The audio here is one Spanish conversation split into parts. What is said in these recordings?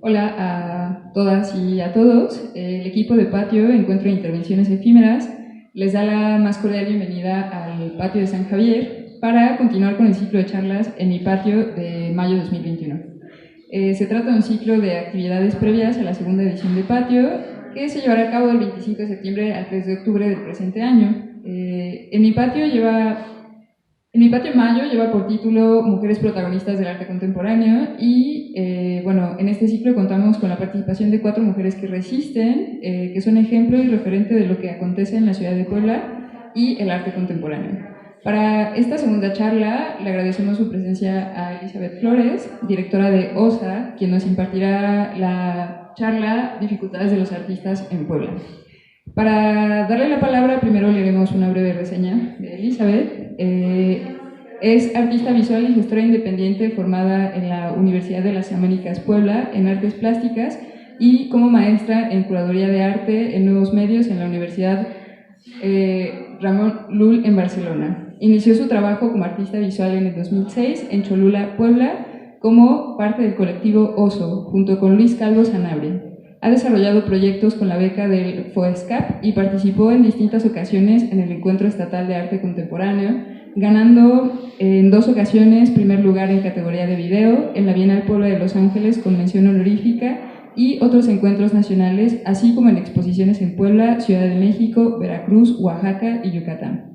Hola a todas y a todos. El equipo de Patio, Encuentro de Intervenciones Efímeras, les da la más cordial bienvenida al Patio de San Javier para continuar con el ciclo de charlas en mi patio de mayo 2021. Se trata de un ciclo de actividades previas a la segunda edición de Patio que se llevará a cabo del 25 de septiembre al 3 de octubre del presente año. En mi patio mayo lleva por título Mujeres protagonistas del arte contemporáneo y bueno, en este ciclo contamos con la participación de 4 mujeres que resisten, que son ejemplo y referente de lo que acontece en la ciudad de Puebla y el arte contemporáneo. Para esta segunda charla le agradecemos su presencia a Elizabeth Flores, directora de OSA, quien nos impartirá la charla Dificultades de los artistas en Puebla. Para darle la palabra, primero leeremos una breve reseña de Elizabeth. Es artista visual y gestora independiente formada en la Universidad de las Américas Puebla en artes plásticas y como maestra en curaduría de arte en nuevos medios en la Universidad Ramon Llull en Barcelona. Inició su trabajo como artista visual en el 2006 en Cholula, Puebla, como parte del colectivo Oso, junto con Luis Calvo Sanabria. Ha desarrollado proyectos con la beca del FOESCAP y participó en distintas ocasiones en el Encuentro Estatal de Arte Contemporáneo, ganando en 2 ocasiones primer lugar en categoría de video en la Bienal Puebla de Los Ángeles con mención honorífica y otros encuentros nacionales, así como en exposiciones en Puebla, Ciudad de México, Veracruz, Oaxaca y Yucatán.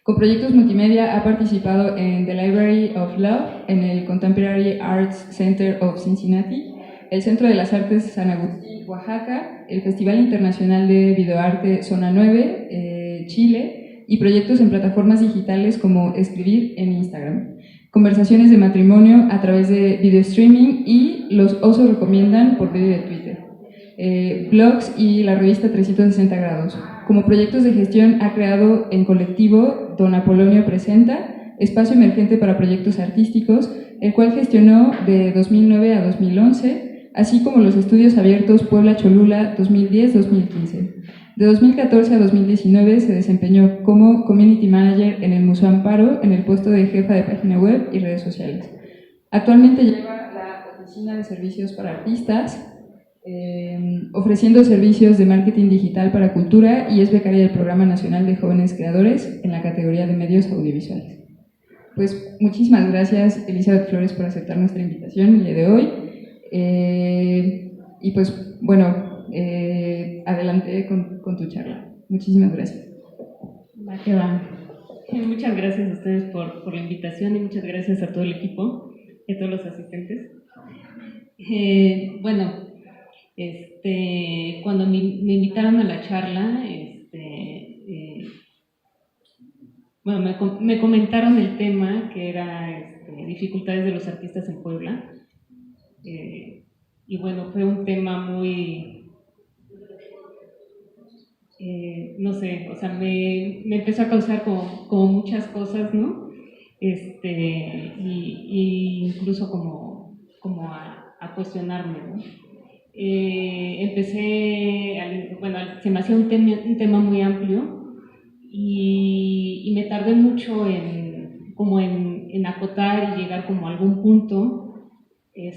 Con proyectos multimedia ha participado en The Library of Love, en el Contemporary Arts Center of Cincinnati, el Centro de las Artes San Agustín, Oaxaca, el Festival Internacional de Videoarte Zona 9, Chile, y proyectos en plataformas digitales como Escribir en Instagram, conversaciones de matrimonio a través de video streaming y los Osos Recomiendan por medio de Twitter, blogs y la revista 360 grados. Como proyectos de gestión ha creado en colectivo Don Apolonio Presenta, espacio emergente para proyectos artísticos, el cual gestionó de 2009 a 2011, así como los estudios abiertos Puebla Cholula 2010-2015. De 2014 a 2019 se desempeñó como Community Manager en el Museo Amparo en el puesto de jefa de página web y redes sociales. Actualmente lleva la Oficina de Servicios para Artistas, ofreciendo servicios de marketing digital para cultura y es becaria del Programa Nacional de Jóvenes Creadores en la categoría de medios audiovisuales. Pues muchísimas gracias, Elizabeth Flores, por aceptar nuestra invitación el día de hoy. Y pues bueno, adelante con tu charla. Muchísimas gracias. Va que va. Muchas gracias a ustedes por la invitación y muchas gracias a todo el equipo y a todos los asistentes. Bueno, cuando me invitaron a la charla, bueno, me comentaron el tema que era dificultades de los artistas en Puebla. Y bueno, fue un tema muy, no sé, o sea, me empezó a causar como muchas cosas, ¿no? Y incluso como a cuestionarme, ¿no? Bueno, se me hacía un tema muy amplio y me tardé mucho en acotar y llegar como a algún punto, o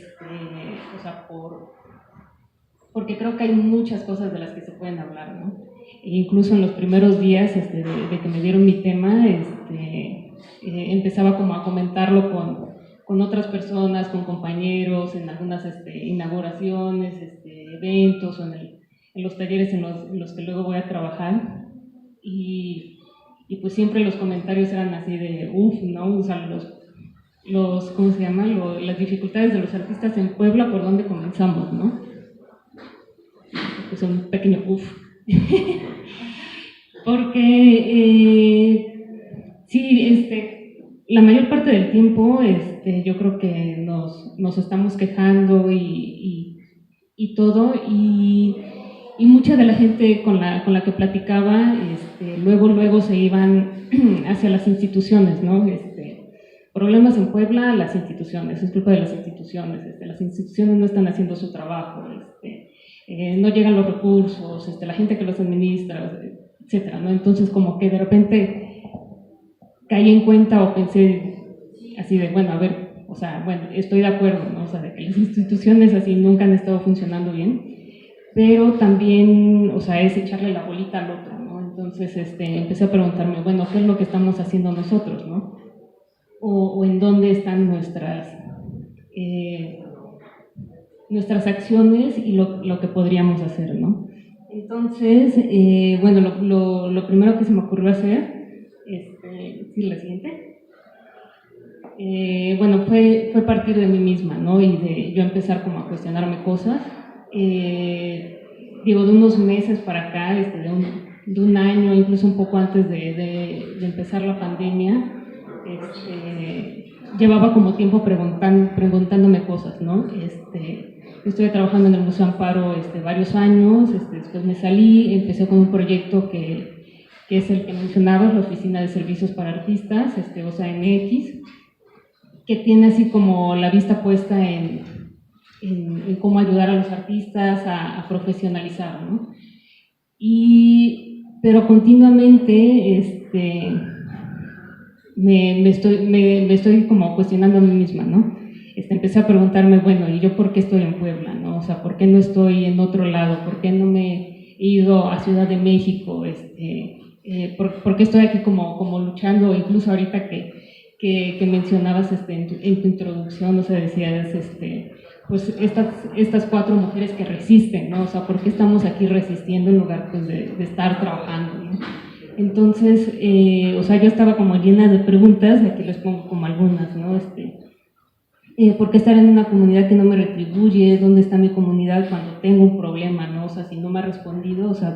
sea, porque creo que hay muchas cosas de las que se pueden hablar, ¿no? E incluso en los primeros días de que me dieron mi tema, empezaba como a comentarlo con otras personas, con compañeros, en algunas inauguraciones, eventos o en los talleres en los que luego voy a trabajar. Y pues siempre los comentarios eran así de ¿no? O sea, ¿cómo se llama? Las dificultades de los artistas en Puebla, ¿por dónde comenzamos, no? Es un pequeño Porque sí, la mayor parte del tiempo yo creo que nos estamos quejando y todo, y mucha de la gente con la que platicaba, luego se iban hacia las instituciones, ¿no? Problemas en Puebla, las instituciones, es culpa de las instituciones no están haciendo su trabajo, no llegan los recursos, la gente que los administra, etcétera, ¿no? Entonces como que de repente caí en cuenta o pensé así de, bueno, a ver, o sea, bueno, estoy de acuerdo, ¿no? O sea, de que las instituciones así nunca han estado funcionando bien, pero también, o sea, es echarle la bolita al otro, ¿no? Entonces empecé a preguntarme, bueno, ¿qué es lo que estamos haciendo nosotros, ¿no? O en dónde están nuestras acciones y lo que podríamos hacer, ¿no? Entonces, bueno, lo primero que se me ocurrió hacer, ¿sí, la siguiente? Bueno, fue partir de mí misma, ¿no? Y de yo empezar como a cuestionarme cosas. Digo, de unos meses para acá, de un año, incluso un poco antes de empezar la pandemia, llevaba como tiempo preguntándome cosas, ¿no? Estuve trabajando en el Museo Amparo varios años, después me salí, empecé con un proyecto que es el que mencionabas, la Oficina de Servicios para Artistas, OSAMX, que tiene así como la vista puesta en cómo ayudar a los artistas a profesionalizar, ¿no? Pero continuamente me estoy como cuestionando a mí misma, ¿no? Empecé a preguntarme, bueno, ¿y yo por qué estoy en Puebla, no? O sea, ¿por qué no estoy en otro lado? ¿Por qué no me he ido a Ciudad de México? ¿Por qué estoy aquí como luchando? Incluso ahorita que mencionabas en tu introducción, o sea, decías, pues estas 4 mujeres que resisten, ¿no? O sea, ¿por qué estamos aquí resistiendo en lugar pues, de estar trabajando, ¿no? Entonces, o sea, yo estaba como llena de preguntas, aquí les pongo como algunas, ¿no? ¿Por qué estar en una comunidad que no me retribuye? ¿Dónde está mi comunidad cuando tengo un problema, ¿no? O sea, si no me ha respondido, o sea,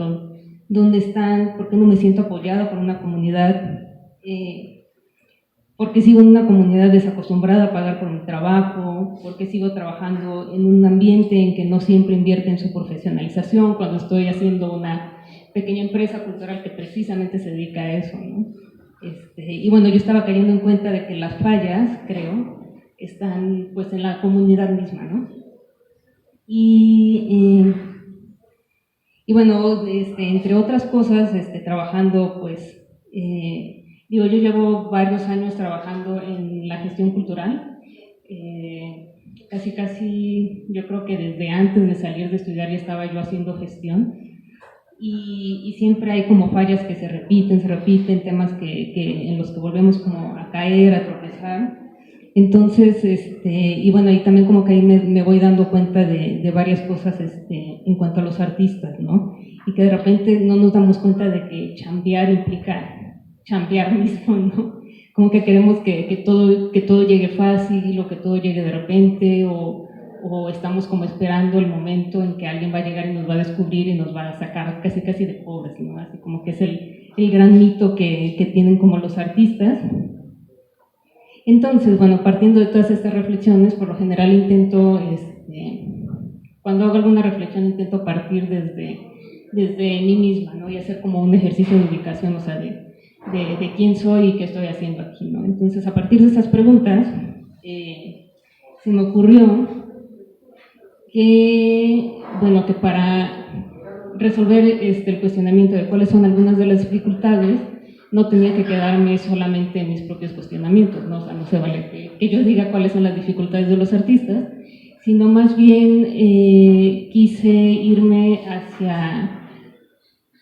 ¿dónde están? ¿Por qué no me siento apoyada por una comunidad? ¿Por qué sigo en una comunidad desacostumbrada a pagar por mi trabajo? ¿Por qué sigo trabajando en un ambiente en que no siempre invierte en su profesionalización cuando estoy haciendo una pequeña empresa cultural que precisamente se dedica a eso, ¿no? Y bueno, yo estaba cayendo en cuenta de que las fallas, creo, están pues en la comunidad misma, ¿no? Y bueno, entre otras cosas, trabajando pues, digo, yo llevo varios años trabajando en la gestión cultural, casi, yo creo que desde antes de salir de estudiar ya estaba yo haciendo gestión, y siempre hay como fallas que se repiten, temas en los que volvemos como a caer, a tropezar. Entonces, y bueno, y también como que ahí me voy dando cuenta de varias cosas en cuanto a los artistas, ¿no? Y que de repente no nos damos cuenta de que chambear implica chambear mismo, ¿no? Como que queremos que todo llegue fácil, o que todo llegue de repente, o estamos como esperando el momento en que alguien va a llegar y nos va a descubrir y nos va a sacar casi de pobres, ¿no? Así como que es el gran mito que tienen como los artistas. Entonces, bueno, partiendo de todas estas reflexiones, por lo general intento, cuando hago alguna reflexión, intento partir desde mí misma, ¿no? Y hacer como un ejercicio de ubicación, o sea, de quién soy y qué estoy haciendo aquí, ¿no? Entonces, a partir de estas preguntas, se me ocurrió que para resolver el cuestionamiento de cuáles son algunas de las dificultades, no tenía que quedarme solamente en mis propios cuestionamientos, ¿no? O sea, no se vale que yo diga cuáles son las dificultades de los artistas, sino más bien quise irme hacia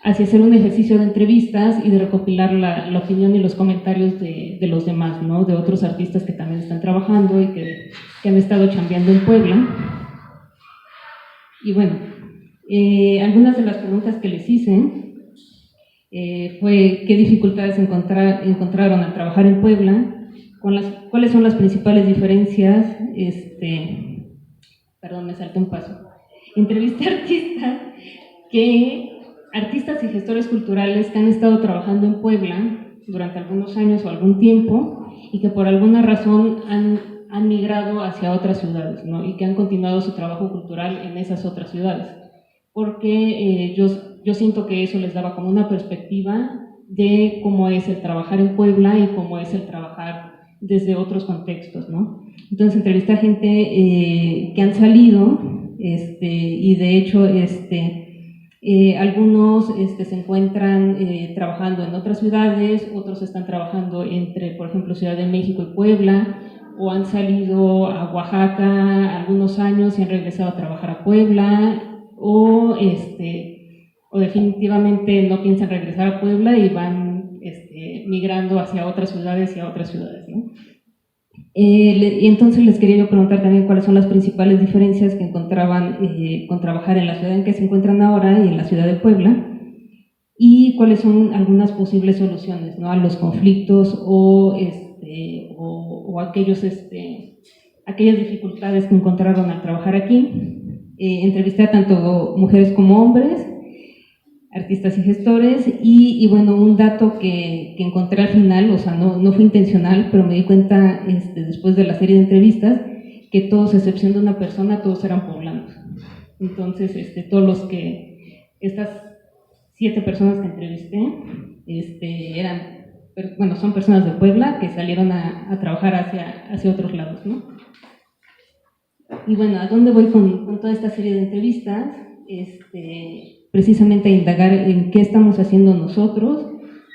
hacer un ejercicio de entrevistas y de recopilar la opinión y los comentarios de los demás, ¿no? De otros artistas que también están trabajando y que han estado chambeando en Puebla. Y bueno, algunas de las preguntas que les hice fue qué dificultades encontraron al trabajar en Puebla, cuáles son las principales diferencias, perdón, me salté un paso. Entrevisté artistas y gestores culturales que han estado trabajando en Puebla durante algunos años o algún tiempo y que por alguna razón han migrado hacia otras ciudades, ¿no? Y que han continuado su trabajo cultural en esas otras ciudades. Porque yo siento que eso les daba como una perspectiva de cómo es el trabajar en Puebla y cómo es el trabajar desde otros contextos, ¿no? Entonces entrevisté a gente que han salido y de hecho Algunos se encuentran trabajando en otras ciudades, otros están trabajando entre, por ejemplo, Ciudad de México y Puebla, o han salido a Oaxaca algunos años y han regresado a trabajar a Puebla, o definitivamente no piensan regresar a Puebla y van migrando hacia otras ciudades y a otras ciudades, ¿no? Y entonces les quería yo preguntar también cuáles son las principales diferencias que encontraban con trabajar en la ciudad en que se encuentran ahora y en la ciudad de Puebla, y cuáles son algunas posibles soluciones, ¿no?, a los conflictos o aquellas dificultades que encontraron al trabajar aquí. Entrevisté a tanto mujeres como hombres, artistas y gestores, y bueno, un dato que encontré al final, o sea, no fue intencional, pero me di cuenta después de la serie de entrevistas que todos, a excepción de una persona, todos eran poblanos. Entonces, estas 7 personas que entrevisté, son personas de Puebla que salieron a trabajar hacia otros lados, ¿no? Y bueno, ¿a dónde voy con toda esta serie de entrevistas? Precisamente a indagar en qué estamos haciendo nosotros,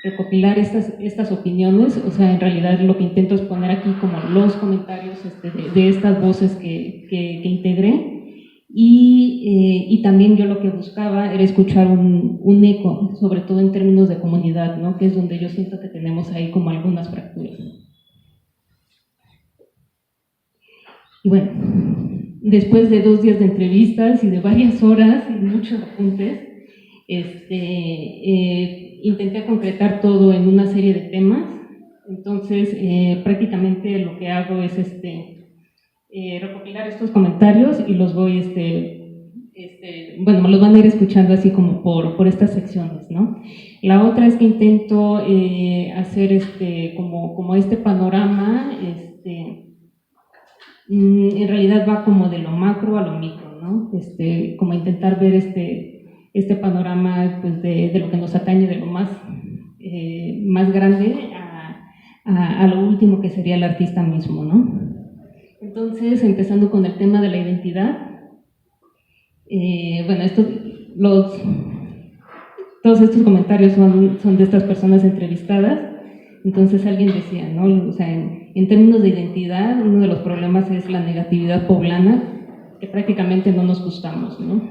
recopilar estas opiniones. O sea, en realidad lo que intento es poner aquí como los comentarios de estas voces que integré, y también yo lo que buscaba era escuchar un eco, sobre todo en términos de comunidad, ¿no?, que es donde yo siento que tenemos ahí como algunas fracturas. Y bueno, después de 2 días de entrevistas y de varias horas y muchos apuntes, intenté concretar todo en una serie de temas. Entonces, prácticamente lo que hago es recopilar estos comentarios y los voy, me los van a ir escuchando así como por estas secciones, ¿no? La otra es que intento hacer como este panorama, en realidad va como de lo macro a lo micro, ¿no? Como intentar ver este panorama, pues, de lo que nos atañe, de lo más grande a lo último, que sería el artista mismo, ¿no? Entonces, empezando con el tema de la identidad, todos estos comentarios son de estas personas entrevistadas. Entonces alguien decía, ¿no?, o sea, en términos de identidad, uno de los problemas es la negatividad poblana, que prácticamente no nos gustamos, ¿no?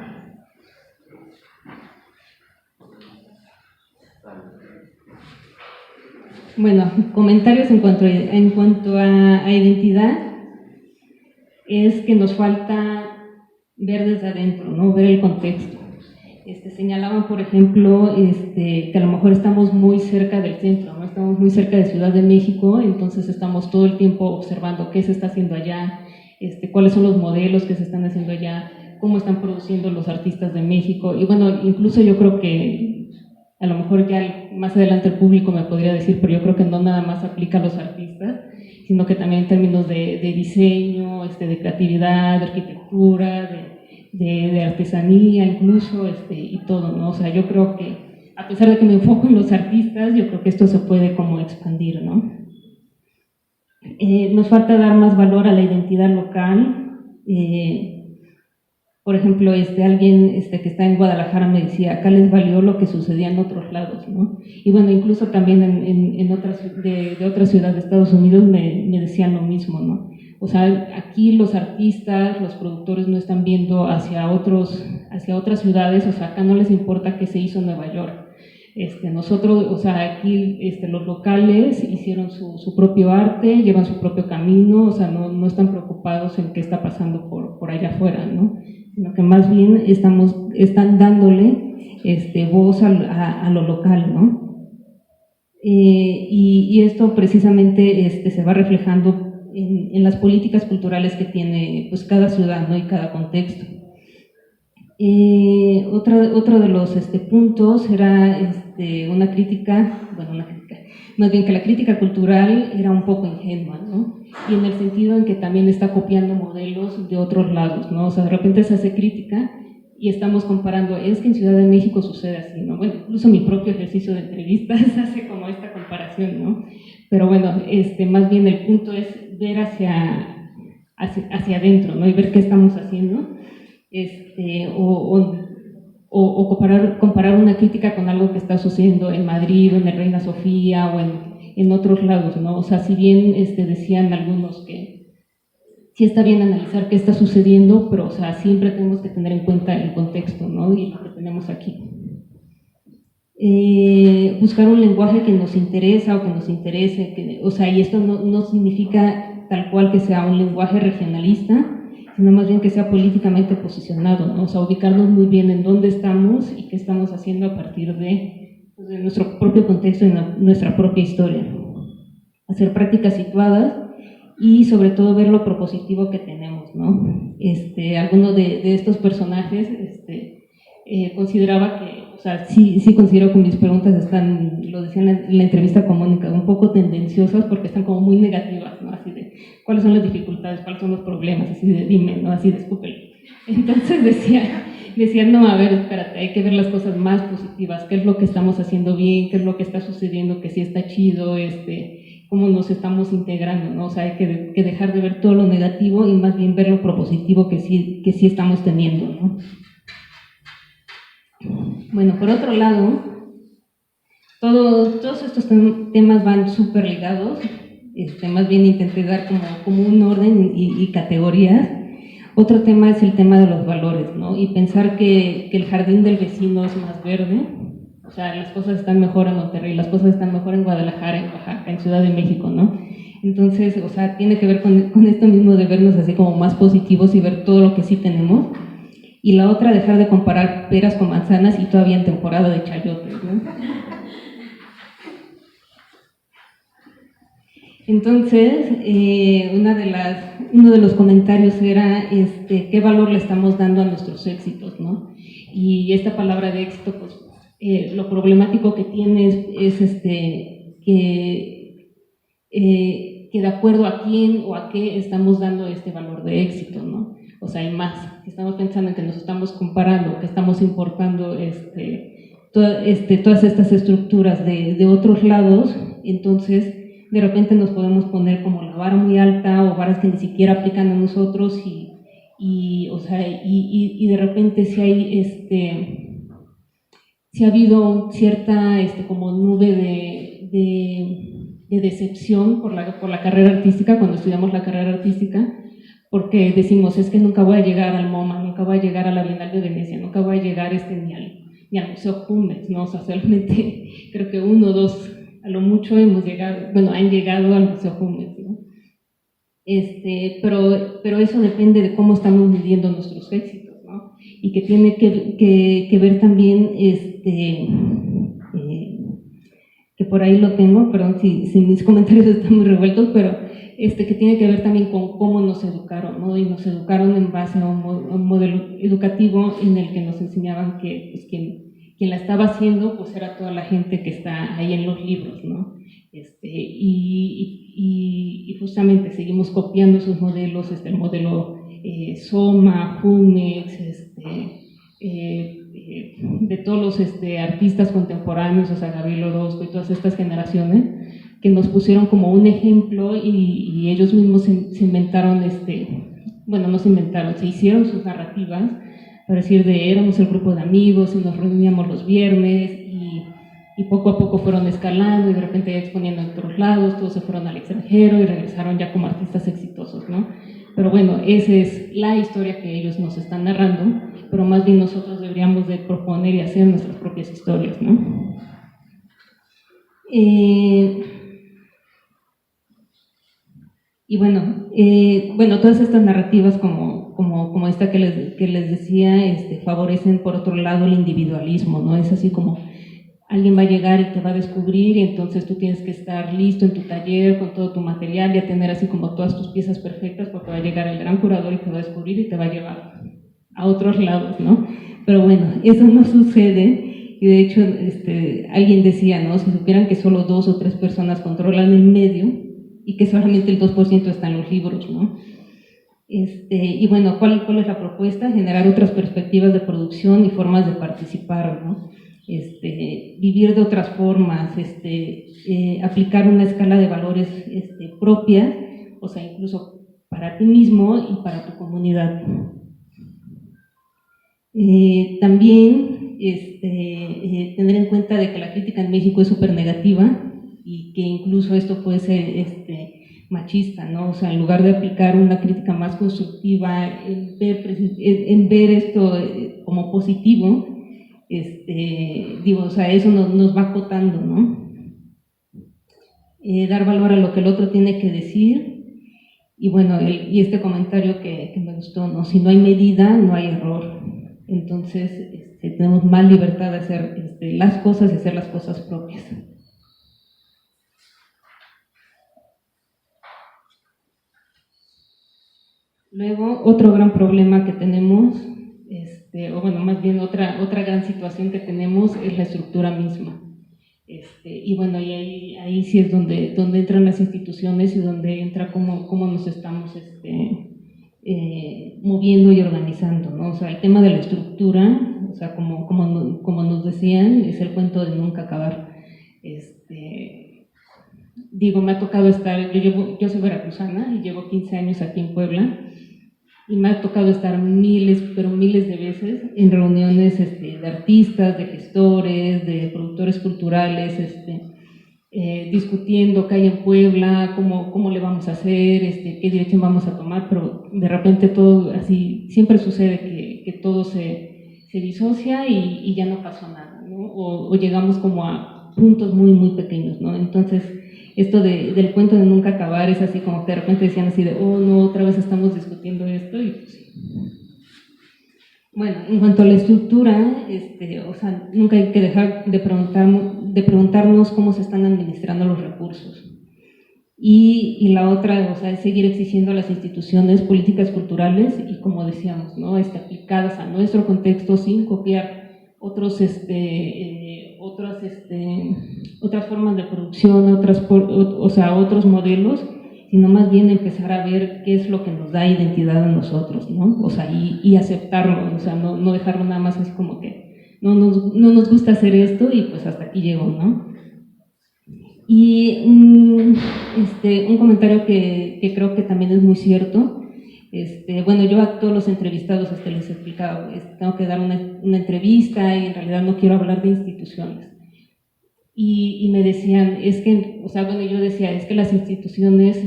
Bueno, comentarios en cuanto a identidad, es que nos falta ver desde adentro, ¿no?, ver el contexto. Señalaban, por ejemplo, que a lo mejor estamos muy cerca del centro, ¿no?, estamos muy cerca de Ciudad de México, entonces estamos todo el tiempo observando qué se está haciendo allá, cuáles son los modelos que se están haciendo allá, cómo están produciendo los artistas de México. Y bueno, incluso yo creo que a lo mejor ya más adelante el público me podría decir, pero yo creo que no nada más aplica a los artistas, sino que también en términos de diseño, de creatividad, de arquitectura, de artesanía incluso, y todo, ¿no? O sea, yo creo que a pesar de que me enfoco en los artistas, yo creo que esto se puede como expandir, ¿no? Nos falta dar más valor a la identidad local. Por ejemplo, alguien que está en Guadalajara me decía, acá les valió lo que sucedía en otros lados, ¿no? Y bueno, incluso también en de otras ciudades de Estados Unidos me decían lo mismo, ¿no? O sea, aquí los artistas, los productores no están viendo hacia otras ciudades, o sea, acá no les importa qué se hizo en Nueva York. Nosotros, o sea, aquí los locales hicieron su propio arte, llevan su propio camino, o sea, no están preocupados en qué está pasando por allá afuera, ¿no? Sino que más bien están dándole voz a lo local, ¿no? Y esto precisamente se va reflejando en las políticas culturales que tiene, pues, cada ciudad, ¿no?, y cada contexto. Otro de los puntos era una crítica, más bien que la crítica cultural era un poco ingenua, ¿no? Y en el sentido en que también está copiando modelos de otros lados, ¿no? O sea, de repente se hace crítica y estamos comparando, es que en Ciudad de México sucede así, ¿no? Bueno, incluso mi propio ejercicio de entrevistas hace como esta comparación, ¿no? Pero bueno, más bien el punto es ver hacia adentro, ¿no?, y ver qué estamos haciendo, o comparar una crítica con algo que está sucediendo en Madrid o en el Reina Sofía o en otros lados, ¿no? O sea, si bien decían algunos que sí está bien analizar qué está sucediendo, pero o sea, siempre tenemos que tener en cuenta el contexto, ¿no? Y lo que tenemos aquí. Buscar un lenguaje que nos interesa o que nos interese, o sea, y esto no significa tal cual que sea un lenguaje regionalista, sino más bien que sea políticamente posicionado, ¿no? O sea, ubicarnos muy bien en dónde estamos y qué estamos haciendo a partir de nuestro propio contexto y nuestra propia historia. Hacer prácticas situadas y sobre todo ver lo propositivo que tenemos, ¿no? Alguno de estos personajes consideraba que, o sea, sí considero que mis preguntas están, lo decían en la entrevista con Mónica, un poco tendenciosas porque están como muy negativas, ¿no? Así de, ¿cuáles son las dificultades? ¿Cuáles son los problemas? Así de, dime, ¿no? Así de, escúpelo. Entonces decía, no, a ver, espérate, hay que ver las cosas más positivas, qué es lo que estamos haciendo bien, qué es lo que está sucediendo, que sí está chido, cómo nos estamos integrando, ¿no? O sea, hay que dejar de ver todo lo negativo y más bien ver lo propositivo que sí estamos teniendo, ¿no? Bueno, por otro lado, todos estos temas van súper ligados, más bien intenté dar como un orden y categorías. Otro tema es el tema de los valores, ¿no? Y pensar que el jardín del vecino es más verde, o sea, las cosas están mejor en Monterrey, las cosas están mejor en Guadalajara, en Oaxaca, en Ciudad de México, ¿no? Entonces, o sea, tiene que ver con esto mismo de vernos así como más positivos y ver todo lo que sí tenemos. Y la otra, dejar de comparar peras con manzanas y todavía en temporada de chayotes, ¿no? Entonces, uno de los comentarios era qué valor le estamos dando a nuestros éxitos, ¿no? Y esta palabra de éxito, pues, lo problemático que tiene es que de acuerdo a quién o a qué estamos dando este valor de éxito, ¿no? O sea, hay más, que estamos pensando en que nos estamos comparando, que estamos importando todas estas estructuras de otros lados, entonces de repente nos podemos poner como la vara muy alta o varas que ni siquiera aplican a nosotros y de repente si ha habido cierta como nube de decepción por la carrera artística, cuando estudiamos la carrera artística, porque decimos, es que nunca voy a llegar al MoMA, nunca voy a llegar a la Bienal de Venecia, nunca voy a llegar ni al Museo Jumex, ¿no? O sea, solamente creo que 1 o 2 a lo mucho han llegado al Museo Jumex, ¿no? Pero eso depende de cómo estamos midiendo nuestros éxitos, ¿no? Y que tiene que ver también, que por ahí lo tengo, perdón si mis comentarios están muy revueltos, pero que tiene que ver también con cómo nos educaron, ¿no? Y nos educaron en base a un modelo educativo en el que nos enseñaban que pues, quien la estaba haciendo pues era toda la gente que está ahí en los libros, ¿no? Y justamente seguimos copiando esos modelos, el modelo Soma, Jumex, de todos los artistas contemporáneos, o sea, Gabriel Orozco y todas estas generaciones, que nos pusieron como un ejemplo y ellos mismos se inventaron, bueno, no se inventaron, se hicieron sus narrativas, para decir éramos el grupo de amigos y nos reuníamos los viernes y poco a poco fueron escalando y de repente ya exponiendo en otros lados, todos se fueron al extranjero y regresaron ya como artistas exitosos, ¿no? Pero bueno, esa es la historia que ellos nos están narrando, pero más bien nosotros deberíamos de proponer y hacer nuestras propias historias, ¿no? Y bueno, todas estas narrativas como esta que les decía, favorecen por otro lado el individualismo, ¿no? Es así como alguien va a llegar y te va a descubrir y entonces tú tienes que estar listo en tu taller con todo tu material y a tener así como todas tus piezas perfectas porque va a llegar el gran curador y te va a descubrir y te va a llevar a otros lados, ¿no? Pero bueno, eso no sucede y de hecho alguien decía, ¿no? Si supieran que solo 2 o 3 personas controlan el medio y que solamente el 2% está en los libros, ¿no? Y bueno, ¿cuál es la propuesta? Generar otras perspectivas de producción y formas de participar, ¿no? Vivir de otras formas, aplicar una escala de valores propia, o sea, incluso para ti mismo y para tu comunidad. También tener en cuenta de que la crítica en México es súper negativa y que incluso esto puede ser machista, ¿no? O sea, en lugar de aplicar una crítica más constructiva, en ver esto como positivo, o sea, eso nos va acotando, ¿no? Dar valor a lo que el otro tiene que decir. Y bueno, y este comentario que me gustó, ¿no? Si no hay medida, no hay error. Entonces, tenemos más libertad de hacer las cosas y hacer las cosas propias. Luego, otro gran problema que tenemos, o bueno, más bien otra gran situación que tenemos es la estructura misma. Y bueno, y ahí sí es donde entran las instituciones y donde entra cómo nos estamos moviendo y organizando, ¿no? O sea, el tema de la estructura, o sea, como nos decían, es el cuento de nunca acabar. Me ha tocado estar, yo soy veracruzana y llevo 15 años aquí en Puebla, y me ha tocado estar miles de veces en reuniones de artistas, de gestores, de productores culturales, discutiendo qué hay en Puebla, cómo le vamos a hacer, qué dirección vamos a tomar, pero de repente todo así, siempre sucede que todo se disocia y ya no pasó nada, ¿no? O llegamos como a puntos muy, muy pequeños, ¿no? Entonces, esto del cuento de nunca acabar es así como que de repente decían así de, oh no, otra vez estamos discutiendo esto, y pues sí. Bueno, en cuanto a la estructura, o sea, nunca hay que dejar de preguntarnos cómo se están administrando los recursos. Y la otra, o sea, es seguir exigiendo a las instituciones políticas culturales y, como decíamos, ¿no? Aplicadas a nuestro contexto sin copiar otras formas de producción, otros modelos, sino más bien empezar a ver qué es lo que nos da identidad a nosotros, ¿no? O sea, y aceptarlo, o sea, no dejarlo nada más así como que no nos gusta hacer esto y pues hasta aquí llegó, ¿no? Y un comentario que creo que también es muy cierto. Bueno, yo a todos los entrevistados les he explicado, tengo que dar una entrevista y en realidad no quiero hablar de instituciones. Y me decían, yo decía, es que las instituciones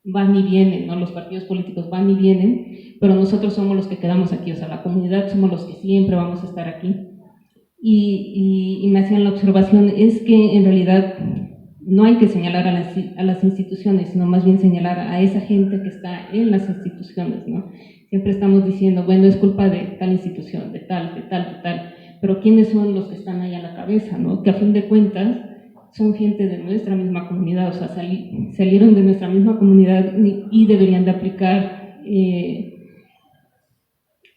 van y vienen, ¿no? Los partidos políticos van y vienen, pero nosotros somos los que quedamos aquí, o sea, la comunidad somos los que siempre vamos a estar aquí. Y me hacían la observación, es que en realidad no hay que señalar a las instituciones, sino más bien señalar a esa gente que está en las instituciones, ¿no? Siempre estamos diciendo, bueno, es culpa de tal institución, de tal, pero ¿quiénes son los que están ahí a la cabeza, ¿no? Que a fin de cuentas son gente de nuestra misma comunidad, o sea, salieron de nuestra misma comunidad y deberían de aplicar,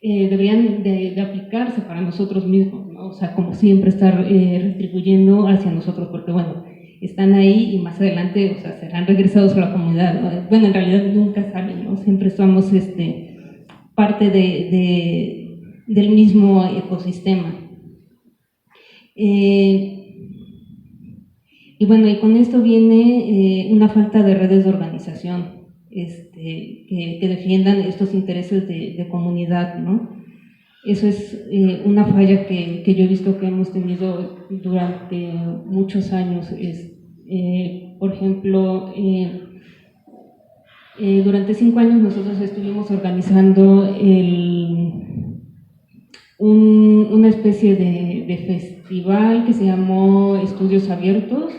deberían de aplicarse para nosotros mismos, ¿no? O sea, como siempre estar retribuyendo hacia nosotros, porque bueno, están ahí y más adelante, o sea, serán regresados a la comunidad, ¿no? Bueno, en realidad nunca salen, ¿no? Siempre somos parte del mismo ecosistema. Y bueno, y con esto viene una falta de redes de organización que defiendan estos intereses de comunidad, ¿no? Eso es una falla que yo he visto que hemos tenido durante muchos años. Por ejemplo, durante 5 años nosotros estuvimos organizando una especie de festival que se llamó Estudios Abiertos,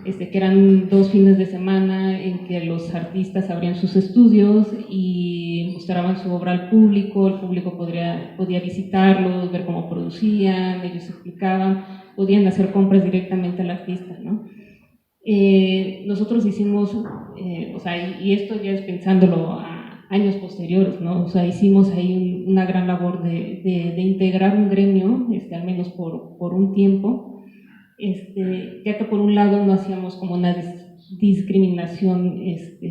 que eran 2 fines de semana en que los artistas abrían sus estudios y mostraban su obra al público, el público podía visitarlos, ver cómo producían, ellos explicaban, podían hacer compras directamente al artista, ¿no? Nosotros hicimos, y esto ya es pensándolo a años posteriores, ¿no? O sea, hicimos ahí una gran labor de integrar un gremio, al menos por un tiempo, ya que por un lado no hacíamos como una discriminación,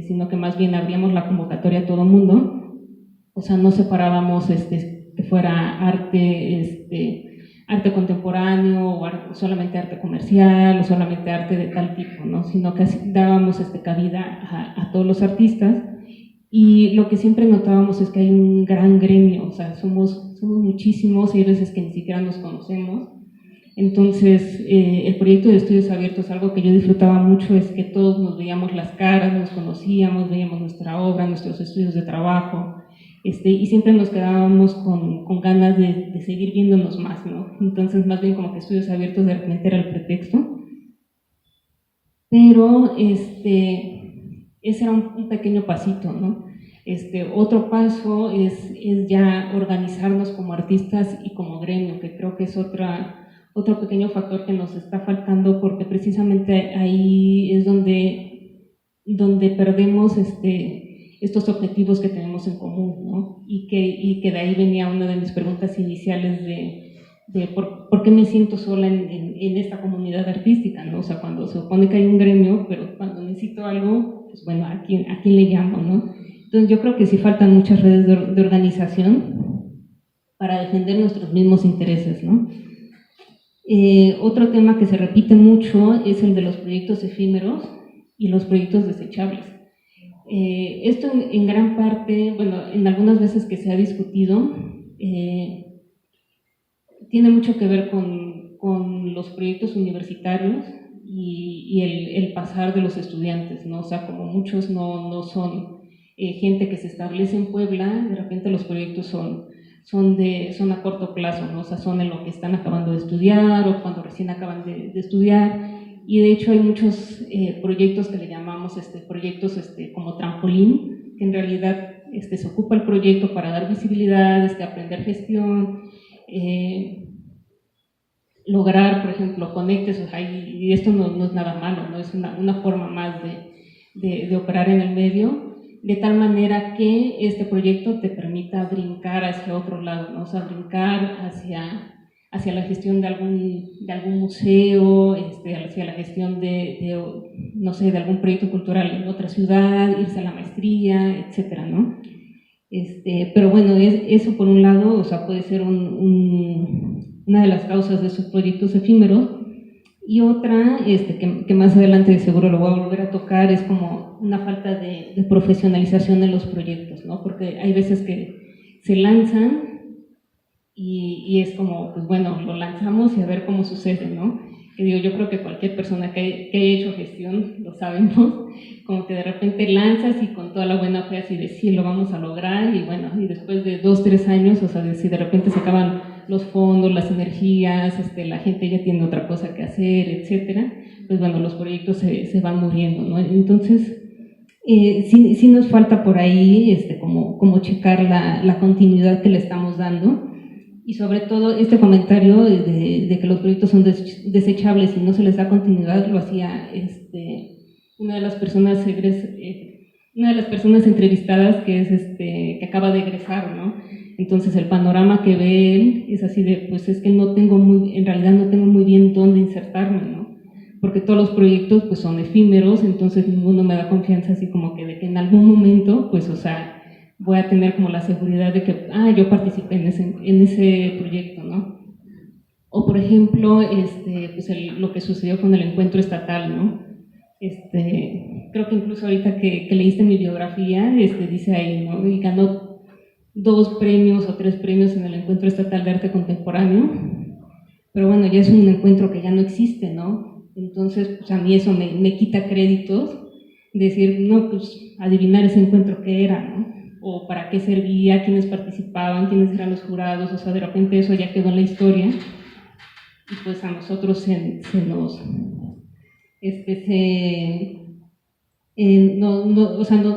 sino que más bien abríamos la convocatoria a todo mundo, o sea, no separábamos que fuera arte contemporáneo o solamente arte comercial o solamente arte de tal tipo, ¿no? Sino que dábamos cabida a todos los artistas. Y lo que siempre notábamos es que hay un gran gremio, o sea, somos somos muchísimos y hay veces que ni siquiera nos conocemos. Entonces, el proyecto de estudios abiertos, algo que yo disfrutaba mucho es que todos nos veíamos las caras, nos conocíamos, veíamos nuestra obra, nuestros estudios de trabajo, y siempre nos quedábamos con ganas de seguir viéndonos más, ¿no? Entonces, más bien como que estudios abiertos de repente era el pretexto. Pero ese era un pequeño pasito, ¿no? Otro paso es ya organizarnos como artistas y como gremio, que creo que es otro pequeño factor que nos está faltando, porque precisamente ahí es donde perdemos estos objetivos que tenemos en común, ¿no? Y que de ahí venía una de mis preguntas iniciales de por qué me siento sola en esta comunidad artística, ¿no? O sea, cuando se supone que hay un gremio, pero cuando necesito algo, pues bueno, ¿a quién le llamo, no? Entonces yo creo que sí faltan muchas redes de organización para defender nuestros mismos intereses, ¿no? Otro tema que se repite mucho es el de los proyectos efímeros y los proyectos desechables. Esto en gran parte, bueno, en algunas veces que se ha discutido, tiene mucho que ver con los proyectos universitarios y el pasar de los estudiantes, ¿no? O sea, como muchos no son gente que se establece en Puebla, de repente los proyectos son a corto plazo, ¿no? O sea, son en lo que están acabando de estudiar o cuando recién acaban de estudiar, y de hecho hay muchos proyectos que le llamamos proyectos como trampolín, que en realidad se ocupa el proyecto para dar visibilidad, aprender gestión, lograr, por ejemplo, conectes, o sea, y esto no es nada malo, ¿no? Es una forma más de operar en el medio, de tal manera que este proyecto te permita brincar hacia otro lado, ¿no? O sea, brincar hacia la gestión de algún museo, hacia la gestión no sé, de algún proyecto cultural en otra ciudad, irse a la maestría, etcétera, ¿no? Pero bueno, eso por un lado, o sea, puede ser una de las causas de esos proyectos efímeros. Y otra, que más adelante seguro lo voy a volver a tocar, es como una falta de profesionalización en los proyectos, ¿no? Porque hay veces que se lanzan y es como, pues bueno, lo lanzamos y a ver cómo sucede, ¿no? Que digo, yo creo que cualquier persona que haya hecho gestión lo sabemos, como que de repente lanzas y con toda la buena fe así de sí, lo vamos a lograr, y bueno, y después de 2, 3 años, o sea, de si de repente se acaban los fondos, las energías, la gente ya tiene otra cosa que hacer, etcétera, pues bueno, los proyectos se van muriendo, ¿no? Entonces, sí nos falta por ahí como checar la continuidad que le estamos dando, y sobre todo este comentario de que los proyectos son desechables y no se les da continuidad, lo hacía una de las personas entrevistadas, que es que acaba de egresar, ¿no? Entonces el panorama que ve él es así de, pues es que en realidad no tengo muy bien dónde insertarme, ¿no? Porque todos los proyectos pues son efímeros, entonces ninguno me da confianza así como que de que en algún momento, pues o sea, voy a tener como la seguridad de que, yo participé en ese proyecto, ¿no? O por ejemplo, pues lo que sucedió con el encuentro estatal, ¿no? Creo que incluso ahorita que leíste mi biografía, dice ahí, ¿no? Y ganó 2 premios o 3 premios en el Encuentro Estatal de Arte Contemporáneo, pero bueno, ya es un encuentro que ya no existe, ¿no? Entonces, pues a mí eso me quita créditos, decir, no, pues adivinar ese encuentro qué era, ¿no? O para qué servía, quiénes participaban, quiénes eran los jurados, o sea, de repente eso ya quedó en la historia, y pues a nosotros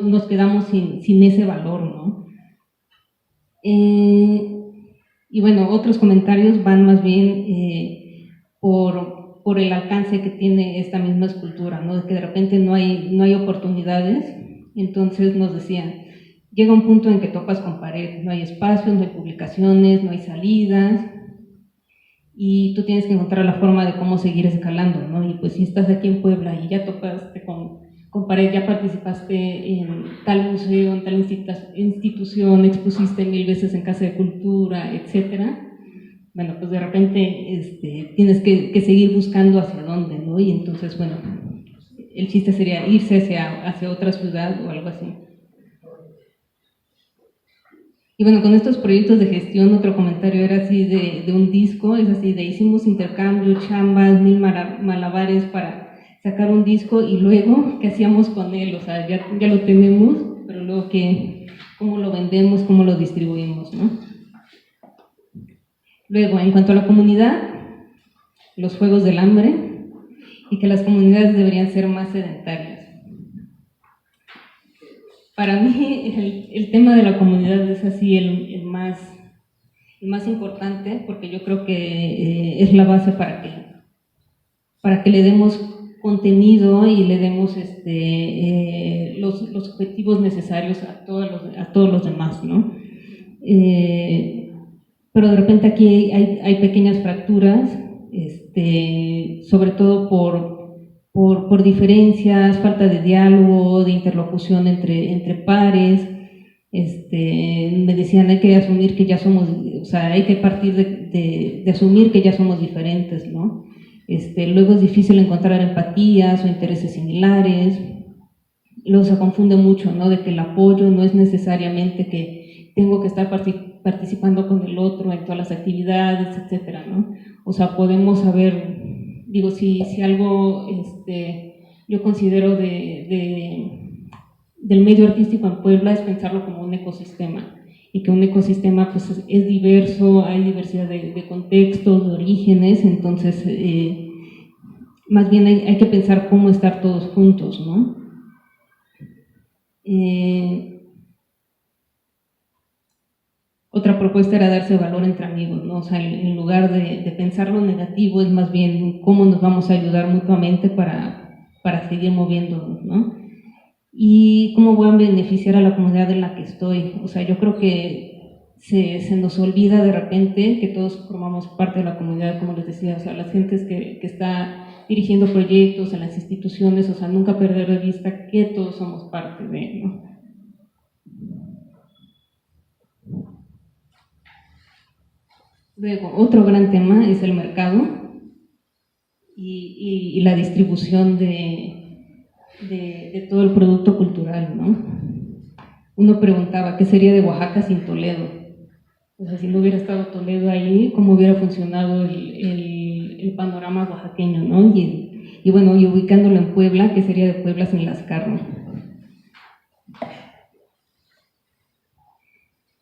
nos quedamos sin ese valor, ¿no? Y bueno, otros comentarios van más bien por el alcance que tiene esta misma escultura, ¿no? De que de repente no hay oportunidades. Entonces nos decían, llega un punto en que topas con pared, no hay espacios, no hay publicaciones, no hay salidas, y tú tienes que encontrar la forma de cómo seguir escalando, ¿no? Y pues si estás aquí en Puebla y ya topaste con pared, ya participaste en tal museo, en tal institución, expusiste 1000 veces en Casa de Cultura, etcétera, bueno, pues de repente tienes que seguir buscando hacia dónde, ¿no? Y entonces, bueno, el chiste sería irse hacia otra ciudad o algo así. Y bueno, con estos proyectos de gestión, otro comentario era así de un disco, es así de hicimos intercambio, chambas, mil malabares para sacar un disco y luego, ¿qué hacíamos con él? O sea, ya lo tenemos, pero luego, ¿cómo lo vendemos, cómo lo distribuimos, ¿no? Luego, en cuanto a la comunidad, los juegos del hambre y que las comunidades deberían ser más sedentarias. Para mí el tema de la comunidad es así el más importante, porque yo creo que es la base para que le demos contenido y le demos los objetivos necesarios a todos los demás, ¿no? Pero de repente aquí hay pequeñas fracturas, sobre todo por diferencias, falta de diálogo, de interlocución entre pares. Me decían, hay que asumir que ya somos, o sea, hay que partir de asumir que ya somos diferentes, ¿no? Luego es difícil encontrar empatías o intereses similares. Luego se confunde mucho, ¿no? De que el apoyo no es necesariamente que tengo que estar participando con el otro en todas las actividades, etcétera, ¿no? O sea, podemos saber, digo, si algo yo considero del medio artístico en Puebla es pensarlo como un ecosistema, y que un ecosistema pues es diverso, hay diversidad de contextos, de orígenes, entonces más bien hay que pensar cómo estar todos juntos, ¿no? Otra propuesta era darse valor entre amigos, ¿no? O sea, en lugar de pensar lo negativo, es más bien cómo nos vamos a ayudar mutuamente para seguir moviéndonos, ¿no? Y cómo voy a beneficiar a la comunidad en la que estoy. O sea, yo creo que se nos olvida de repente que todos formamos parte de la comunidad, como les decía, o sea, las gentes que está dirigiendo proyectos en las instituciones, o sea, nunca perder de vista que todos somos parte de, ¿no? Luego, otro gran tema es el mercado y la distribución de todo el producto cultural, ¿no? Uno preguntaba, ¿qué sería de Oaxaca sin Toledo? O sea, si no hubiera estado Toledo ahí, ¿cómo hubiera funcionado el panorama oaxaqueño, ¿no? Y bueno, y ubicándolo en Puebla, ¿qué sería de Puebla sin las carnes?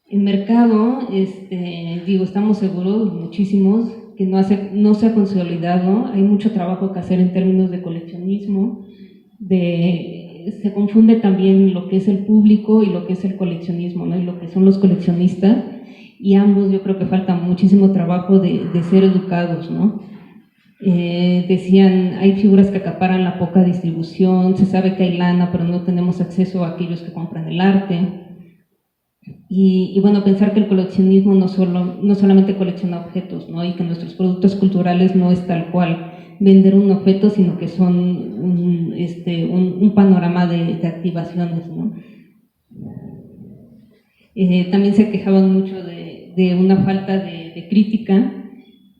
El mercado, digo, estamos seguros, muchísimos, que no se ha consolidado, hay mucho trabajo que hacer en términos de coleccionismo, se confunde también lo que es el público y lo que es el coleccionismo, ¿no? Y lo que son los coleccionistas, y ambos yo creo que falta muchísimo trabajo de ser educados, ¿no? Decían, hay figuras que acaparan la poca distribución, se sabe que hay lana, pero no tenemos acceso a aquellos que compran el arte. Y bueno, pensar que el coleccionismo no solamente colecciona objetos, ¿no? Y que nuestros productos culturales no es tal cual vender un objeto, sino que son un panorama de activaciones, ¿no? También se quejaban mucho de una falta de crítica,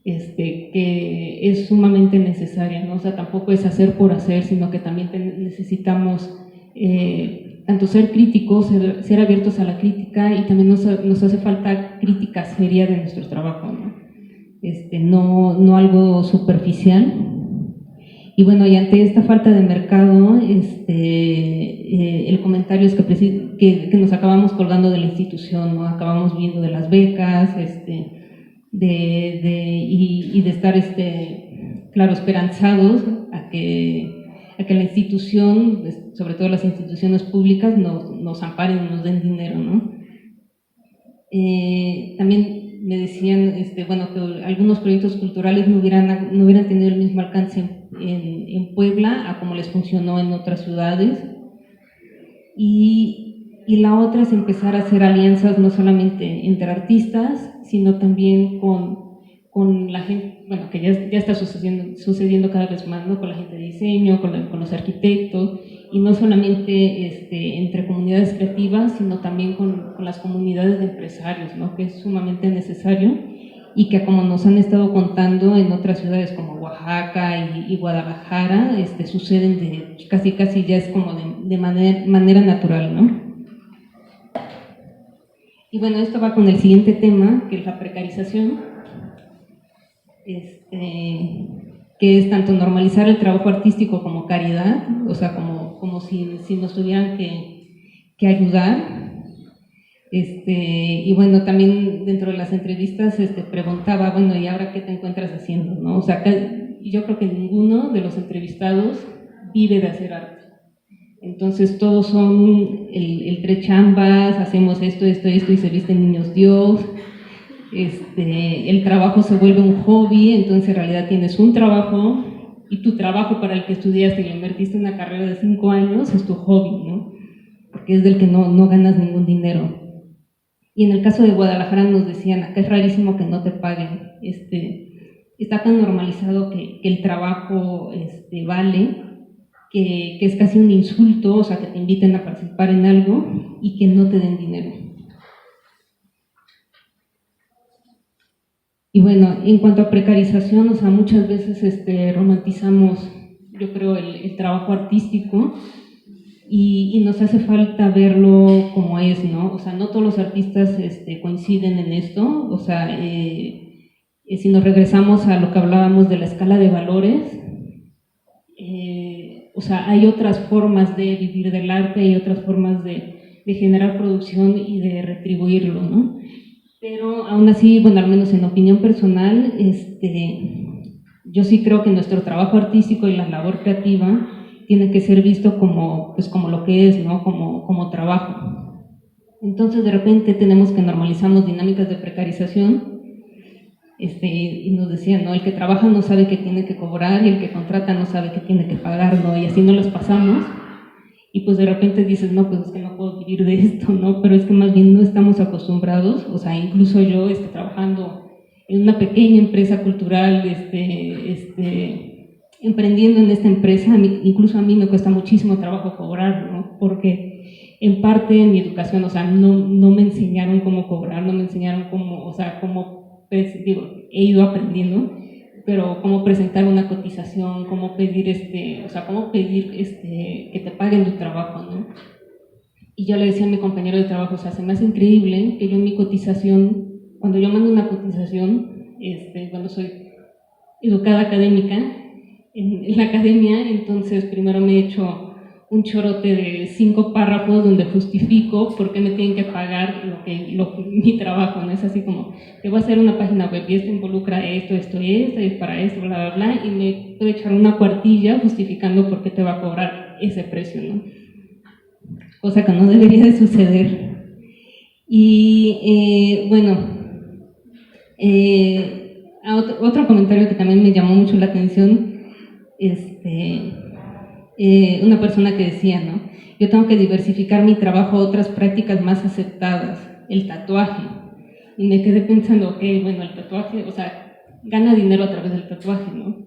que es sumamente necesaria, ¿no? O sea, tampoco es hacer por hacer, sino que también necesitamos tanto ser críticos, ser abiertos a la crítica, y también nos hace falta crítica seria de nuestro trabajo, ¿no? No algo superficial. Y bueno, y ante esta falta de mercado, el comentario es que nos acabamos colgando de la institución, ¿no? Acabamos viendo de las becas, y de estar, claro, esperanzados a que la institución, sobre todo las instituciones públicas, nos amparen, nos den dinero, ¿no? También me decían, bueno, que algunos proyectos culturales no hubieran tenido el mismo alcance en Puebla a como les funcionó en otras ciudades. Y la otra es empezar a hacer alianzas no solamente entre artistas, sino también con la gente, bueno, que ya está sucediendo cada vez más, ¿no? Con la gente de diseño, con los arquitectos, y no solamente entre comunidades creativas, sino también con las comunidades de empresarios, ¿no? Que es sumamente necesario, y que, como nos han estado contando en otras ciudades como Oaxaca y Guadalajara, suceden casi ya es como de manera natural, ¿no? Y bueno, esto va con el siguiente tema, que es la precarización, que es tanto normalizar el trabajo artístico como caridad, o sea, como si nos tuvieran que ayudar. Y bueno, también dentro de las entrevistas preguntaba, bueno, ¿y ahora qué te encuentras haciendo? ¿No? O sea, yo creo que ninguno de los entrevistados vive de hacer arte. Entonces todos son el tres chambas, hacemos esto y se visten niños Dios. El trabajo se vuelve un hobby, entonces en realidad tienes un trabajo y tu trabajo para el que estudiaste y le invertiste una carrera de 5 años es tu hobby, ¿no? Porque es del que no ganas ningún dinero. Y en el caso de Guadalajara nos decían, acá es rarísimo que no te paguen, está tan normalizado que el trabajo vale, que es casi un insulto, o sea, que te inviten a participar en algo y que no te den dinero. Y bueno, en cuanto a precarización, o sea, muchas veces romantizamos, yo creo, el trabajo artístico y nos hace falta verlo como es, ¿no? O sea, no todos los artistas coinciden en esto, o sea, si nos regresamos a lo que hablábamos de la escala de valores, o sea, hay otras formas de vivir del arte, hay otras formas de generar producción y de retribuirlo, ¿no? Pero aún así, bueno, al menos en opinión personal, yo sí creo que nuestro trabajo artístico y la labor creativa tiene que ser visto como, pues, como lo que es, ¿no? Como trabajo. Entonces, de repente tenemos que normalizamos dinámicas de precarización, y nos decían, ¿no? El que trabaja no sabe que tiene que cobrar y el que contrata no sabe que tiene que pagar, ¿no? Y así nos las pasamos. Y pues de repente dices, no, pues es que no puedo vivir de esto, ¿no? Pero es que más bien no estamos acostumbrados, o sea, incluso yo trabajando en una pequeña empresa cultural, emprendiendo en esta empresa, incluso a mí me cuesta muchísimo trabajo cobrar, ¿no? Porque en parte en mi educación, o sea, no me enseñaron cómo cobrar, no me enseñaron cómo, o sea, digo, he ido aprendiendo, pero cómo presentar una cotización, cómo pedir o sea, cómo pedir que te paguen tu trabajo, ¿no? Y yo le decía a mi compañero de trabajo, o sea, se me hace increíble que yo en mi cotización, cuando yo mando una cotización, cuando soy educada académica, en la academia, entonces primero me he hecho un chorote de 5 párrafos donde justifico por qué me tienen que pagar mi trabajo, ¿no? Es así como, te voy a hacer una página web y esto involucra esto, y para esto, bla, bla, bla, y me puedo echar una cuartilla justificando por qué te va a cobrar ese precio, ¿no? Cosa que no debería de suceder. Y bueno, otro comentario que también me llamó mucho la atención, una persona que decía, ¿no? Yo tengo que diversificar mi trabajo a otras prácticas más aceptadas, el tatuaje. Y me quedé pensando, ok, bueno, el tatuaje, o sea, gana dinero a través del tatuaje, ¿no?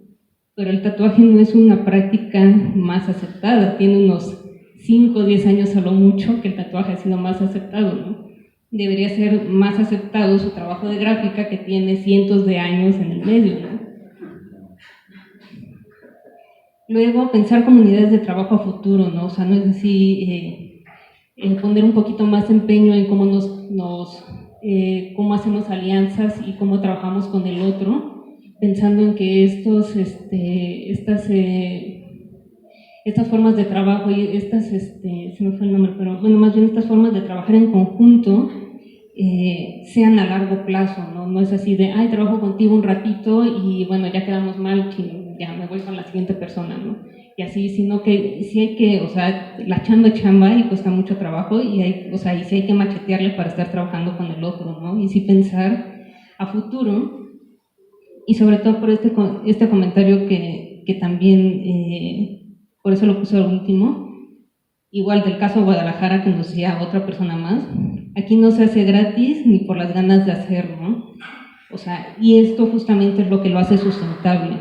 Pero el tatuaje no es una práctica más aceptada, tiene unos 5 o 10 años a lo mucho que el tatuaje ha sido más aceptado, ¿no? Debería ser más aceptado su trabajo de gráfica que tiene cientos de años en el medio, ¿no? Luego, pensar comunidades de trabajo a futuro, ¿no? O sea, no es así, poner un poquito más empeño en cómo cómo hacemos alianzas y cómo trabajamos con el otro, pensando en que estas formas de trabajo y se me fue el nombre, pero bueno, más bien estas formas de trabajar en conjunto sean a largo plazo, ¿no? No es así de, ay, trabajo contigo un ratito y bueno, ya quedamos mal, ya me voy con la siguiente persona, ¿no? Y así, sino que sí hay que, o sea, la chamba es chamba y cuesta mucho trabajo y o sea, y sí hay que machetearle para estar trabajando con el otro, ¿no? Y sí pensar a futuro y sobre todo por este comentario que también, por eso lo puse al último, igual del caso de Guadalajara que nos decía otra persona más, aquí no se hace gratis ni por las ganas de hacerlo, ¿no? O sea, y esto justamente es lo que lo hace sustentable.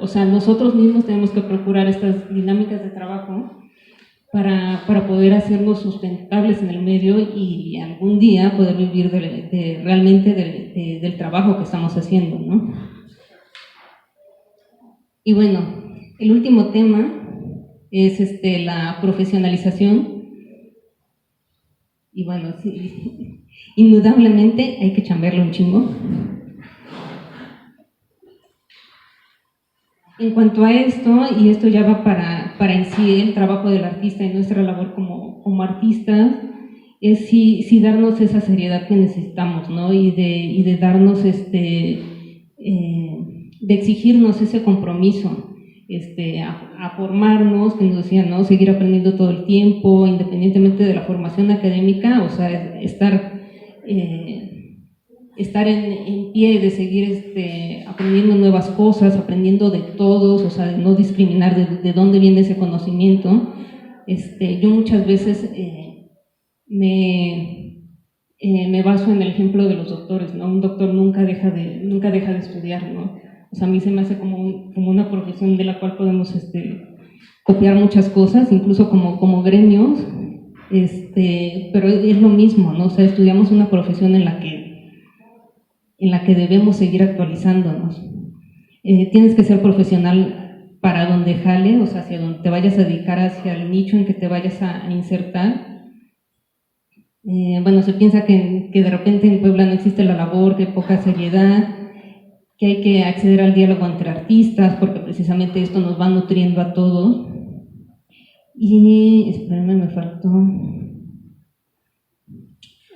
O sea, nosotros mismos tenemos que procurar estas dinámicas de trabajo para poder hacernos sustentables en el medio y algún día poder vivir realmente del trabajo que estamos haciendo, ¿no? Y bueno, el último tema es la profesionalización. Y bueno, sí, Indudablemente hay que chambearle un chingo. En cuanto a esto, y esto ya va para en sí el trabajo del artista y nuestra labor como artistas, es sí darnos esa seriedad que necesitamos, ¿no? Y de darnos de exigirnos ese compromiso, a formarnos, que nos decían, ¿no? Seguir aprendiendo todo el tiempo, independientemente de la formación académica, o sea, estar en pie, de seguir aprendiendo nuevas cosas, aprendiendo de todos, o sea, de no discriminar de dónde viene ese conocimiento. Yo muchas veces me baso en el ejemplo de los doctores, ¿no? Un doctor nunca deja de estudiar, ¿no? O sea, a mí se me hace como una profesión de la cual podemos copiar muchas cosas, incluso como gremios, pero es lo mismo, ¿no? O sea, estudiamos una profesión en la que debemos seguir actualizándonos. Tienes que ser profesional para donde jale, o sea, hacia donde te vayas a dedicar, hacia el nicho en que te vayas a insertar. Bueno, se piensa que de repente en Puebla no existe la labor, que hay poca seriedad, que hay que acceder al diálogo entre artistas, porque precisamente esto nos va nutriendo a todos. Y, espérenme, me faltó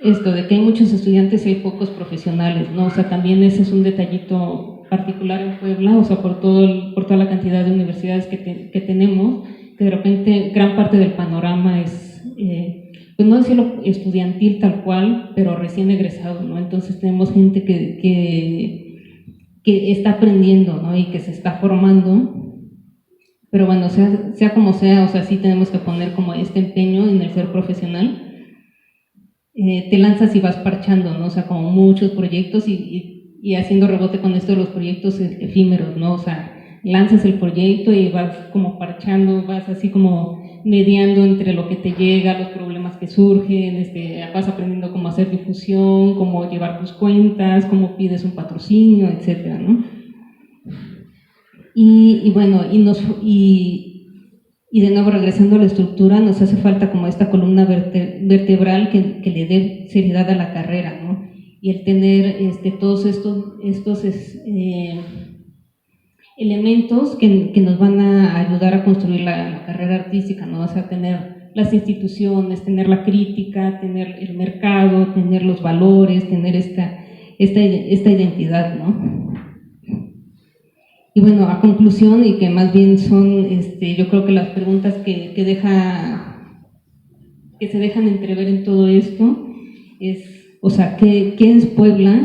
esto, de que hay muchos estudiantes y hay pocos profesionales, ¿no? O sea, también ese es un detallito particular en Puebla, o sea, por toda la cantidad de universidades que tenemos, que de repente gran parte del panorama es, pues no decirlo estudiantil tal cual, pero recién egresado, ¿no? Entonces tenemos gente que está aprendiendo, ¿no? Y que se está formando, pero bueno, sea como sea, o sea, sí tenemos que poner como este empeño en el ser profesional. Te lanzas y vas parchando, ¿no? O sea, como muchos proyectos y haciendo rebote con esto de los proyectos efímeros, ¿no? O sea, lanzas el proyecto y vas como parchando, vas así como mediando entre lo que te llega, los problemas que surgen, vas aprendiendo cómo hacer difusión, cómo llevar tus cuentas, cómo pides un patrocinio, etcétera, ¿no? Y bueno, y de nuevo, regresando a la estructura, nos hace falta como esta columna vertebral que le dé seriedad a la carrera, ¿no? Y el tener todos estos elementos que nos van a ayudar a construir la carrera artística, ¿no? O sea, tener las instituciones, tener la crítica, tener el mercado, tener los valores, tener esta identidad, ¿no? Y bueno, a conclusión, y que más bien son, yo creo que las preguntas que se dejan entrever en todo esto es, o sea, ¿qué es Puebla?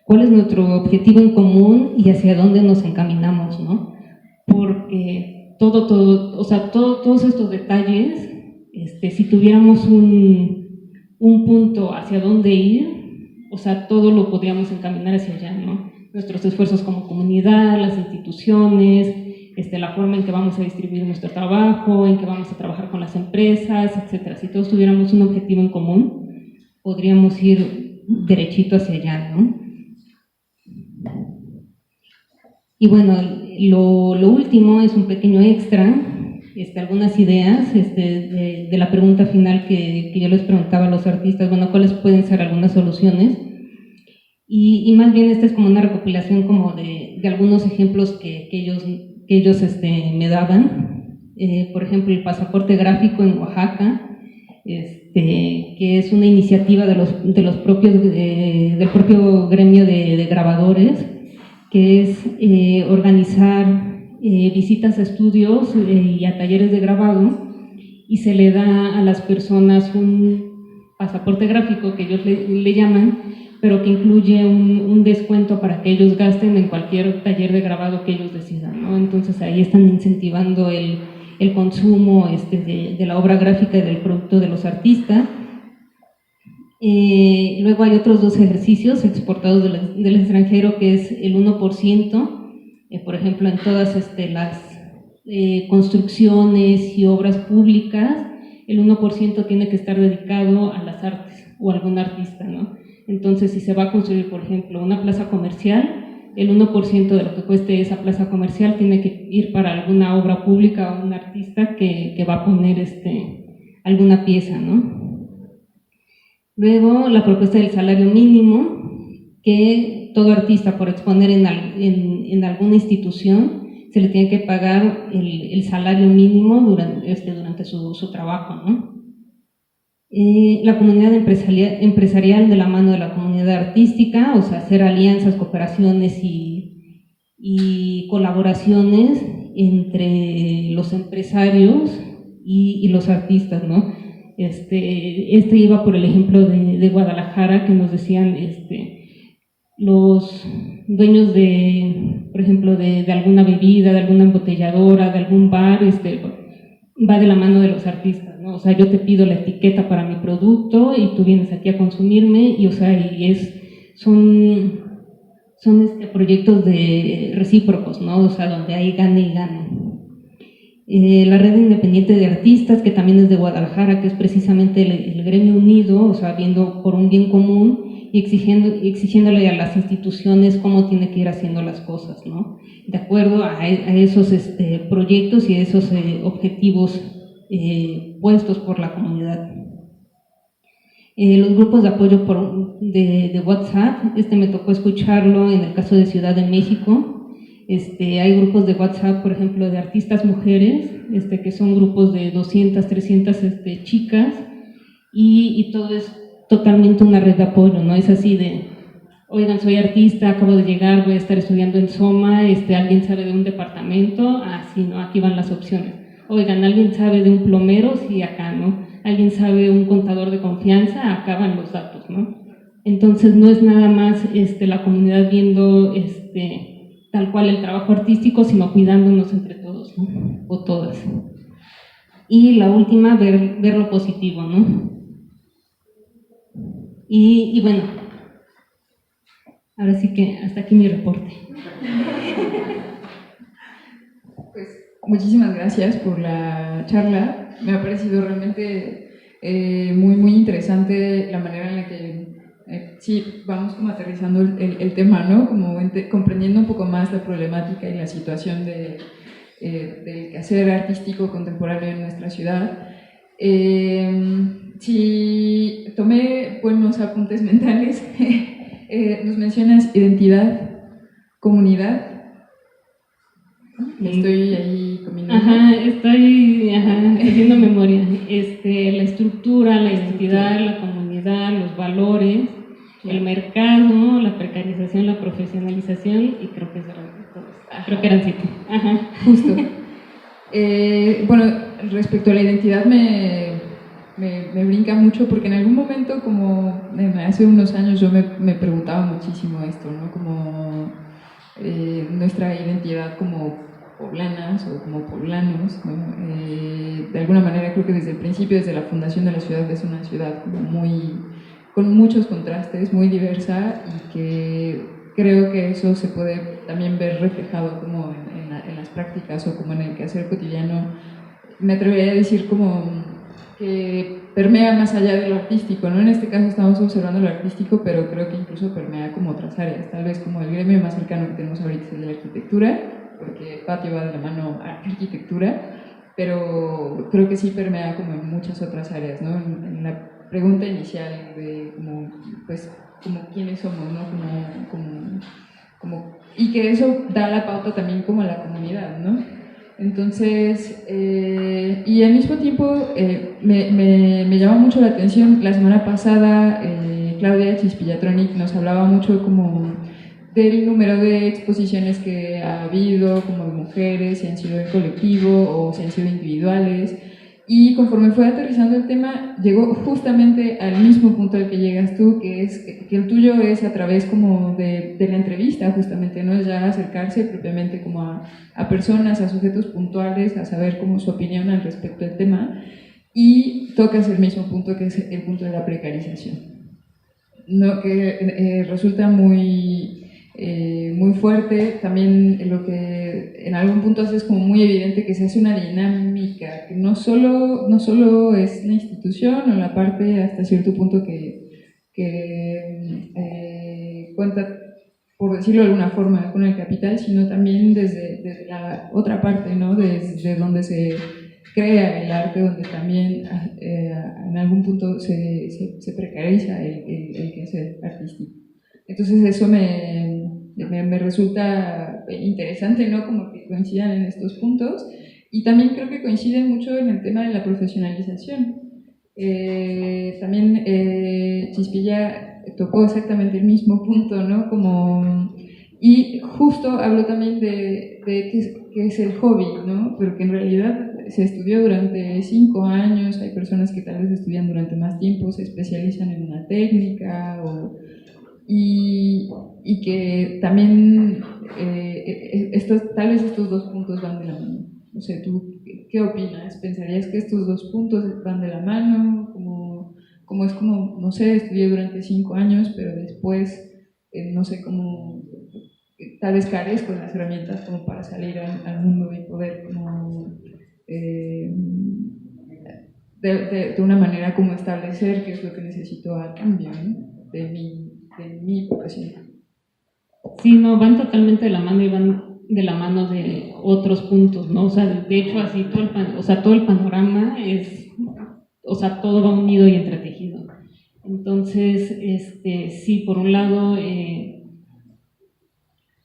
¿Cuál es nuestro objetivo en común y hacia dónde nos encaminamos, ¿no? Porque todos estos detalles, si tuviéramos un punto hacia dónde ir, o sea, todo lo podríamos encaminar hacia allá, ¿no? Nuestros esfuerzos como comunidad, las instituciones, la forma en que vamos a distribuir nuestro trabajo, en que vamos a trabajar con las empresas, etcétera. Si todos tuviéramos un objetivo en común, podríamos ir derechito hacia allá, ¿no? Y bueno, lo último es un pequeño extra, algunas ideas de la pregunta final que yo les preguntaba a los artistas, bueno, ¿cuáles pueden ser algunas soluciones? Y más bien esta es como una recopilación como de algunos ejemplos que ellos me daban. Por ejemplo, el pasaporte gráfico en Oaxaca, que es una iniciativa de los propios, del propio gremio de grabadores, que es organizar visitas a estudios y a talleres de grabado, y se le da a las personas un pasaporte gráfico que ellos le llaman, pero que incluye un descuento para que ellos gasten en cualquier taller de grabado que ellos decidan, ¿no? Entonces ahí están incentivando el consumo de la obra gráfica y del producto de los artistas. Luego hay otros dos ejercicios exportados del extranjero, que es el 1%, por ejemplo, en todas las construcciones y obras públicas, el 1% tiene que estar dedicado a las artes o a algún artista, ¿no? Entonces, si se va a construir, por ejemplo, una plaza comercial, el 1% de lo que cueste esa plaza comercial tiene que ir para alguna obra pública o un artista que va a poner alguna pieza, ¿no? Luego, la propuesta del salario mínimo, que todo artista por exponer en alguna institución se le tiene que pagar el salario mínimo durante su trabajo, ¿no? La comunidad empresarial de la mano de la comunidad artística, o sea, hacer alianzas, cooperaciones y colaboraciones entre los empresarios y los artistas, ¿no? Este iba por el ejemplo de Guadalajara, que nos decían los dueños por ejemplo, de alguna bebida, de alguna embotelladora, de algún bar, va de la mano de los artistas, ¿no? O sea, yo te pido la etiqueta para mi producto y tú vienes aquí a consumirme, y o sea, son proyectos recíprocos, ¿no? O sea, donde hay gane y gane. La Red Independiente de Artistas, que también es de Guadalajara, que es precisamente el gremio unido, o sea, viendo por un bien común y exigiéndole a las instituciones cómo tiene que ir haciendo las cosas, ¿no? De acuerdo a esos proyectos y a esos objetivos puestos por la comunidad. Los grupos de apoyo de WhatsApp, me tocó escucharlo en el caso de Ciudad de México. Hay grupos de WhatsApp, por ejemplo, de artistas mujeres, que son grupos de 200, 300 chicas, y todo es totalmente una red de apoyo, ¿no? Es así de, oigan, soy artista, acabo de llegar, voy a estar estudiando en Soma, ¿alguien sabe de un departamento? Ah, sí, ¿no? Aquí van las opciones. Oigan, ¿alguien sabe de un plomero? Sí, acá, ¿no? ¿Alguien sabe de un contador de confianza? Acá van los datos, ¿no? Entonces no es nada más la comunidad viendo tal cual el trabajo artístico, sino cuidándonos entre todos, ¿no? O todas. Y la última, ver lo positivo, ¿no? Y bueno, ahora sí que hasta aquí mi reporte. Pues muchísimas gracias por la charla. Me ha parecido realmente muy, muy interesante la manera en la que sí, vamos como aterrizando el tema, ¿no? Como comprendiendo un poco más la problemática y la situación del quehacer artístico contemporáneo en nuestra ciudad. Si tomé buenos apuntes mentales, nos mencionas identidad, comunidad. Estoy ahí comiendo. Estoy haciendo memoria. La estructura, la identidad, la comunidad, los valores, el mercado, la precarización, la profesionalización, y creo que creo que eran 7. Justo. Bueno, respecto a la identidad me brinca mucho, porque en algún momento, como hace unos años, yo me preguntaba muchísimo esto, ¿no? Como nuestra identidad como poblanas o como poblanos, ¿no? De alguna manera creo que desde el principio, desde la fundación de la ciudad, es una ciudad como con muchos contrastes, muy diversa, y que creo que eso se puede también ver reflejado como en las prácticas o como en el quehacer cotidiano. Me atrevería a decir como que permea más allá de lo artístico, ¿no? En este caso estamos observando lo artístico, pero creo que incluso permea como otras áreas. Tal vez como el gremio más cercano que tenemos ahorita es el de la arquitectura, porque Patio va de la mano a arquitectura, pero creo que sí permea como en muchas otras áreas, ¿no? En la pregunta inicial de como, pues, como quiénes somos, ¿no? Y que eso da la pauta también como a la comunidad, ¿no? Entonces, y al mismo tiempo me llama mucho la atención, la semana pasada Claudia Chispillatronic nos hablaba mucho como del número de exposiciones que ha habido, como de mujeres, si han sido en colectivo o si han sido individuales, y conforme fue aterrizando el tema, llegó justamente al mismo punto al que llegas tú, que es que el tuyo es a través como de la entrevista, justamente, no es ya acercarse propiamente como a personas, a sujetos puntuales, a saber como su opinión al respecto del tema, y tocas el mismo punto, que es el punto de la precarización, ¿no? Que resulta muy fuerte. También lo que en algún punto es como muy evidente, que se hace una dinámica que no solo es la institución o la parte hasta cierto punto que cuenta, por decirlo de alguna forma, con el capital, sino también desde la otra parte, ¿no? Desde donde se crea el arte, donde también en algún punto se precariza el quehacer artístico. Entonces eso me resulta interesante, ¿no? Como que coincidan en estos puntos, y también creo que coinciden mucho en el tema de la profesionalización. También Chispilla tocó exactamente el mismo punto, ¿no? Y justo habló también de qué es el hobby, ¿no? Pero que en realidad se estudió durante 5 años, hay personas que tal vez estudian durante más tiempo, se especializan en una técnica, y que también tal vez estos dos puntos van de la mano. No sé, ¿tú qué opinas? ¿Pensarías que estos dos puntos van de la mano? No sé, estudié durante 5 años, pero después, no sé, tal vez carezco de las herramientas como para salir al mundo y poder de una manera como establecer qué es lo que necesito a cambio, ¿no? de mi profesión. Sí, no, van totalmente de la mano y van de la mano de otros puntos, ¿no? O sea, de hecho, así todo el panorama es, o sea, todo va unido y entretejido. Entonces, sí, por un lado,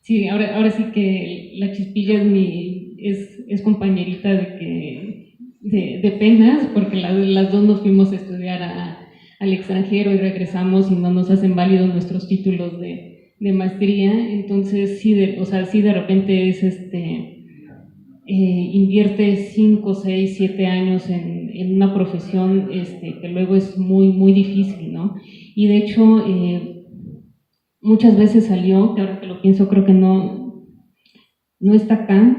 sí, ahora sí que la Chispilla es compañerita de penas, porque las dos nos fuimos a estudiar al extranjero y regresamos y no nos hacen válidos nuestros títulos de maestría. Entonces sí, sí de repente es invierte 5, 6, 7 años en una profesión que luego es muy, muy difícil, ¿no? Y de hecho, muchas veces salió, que ahora que lo pienso creo que no está acá,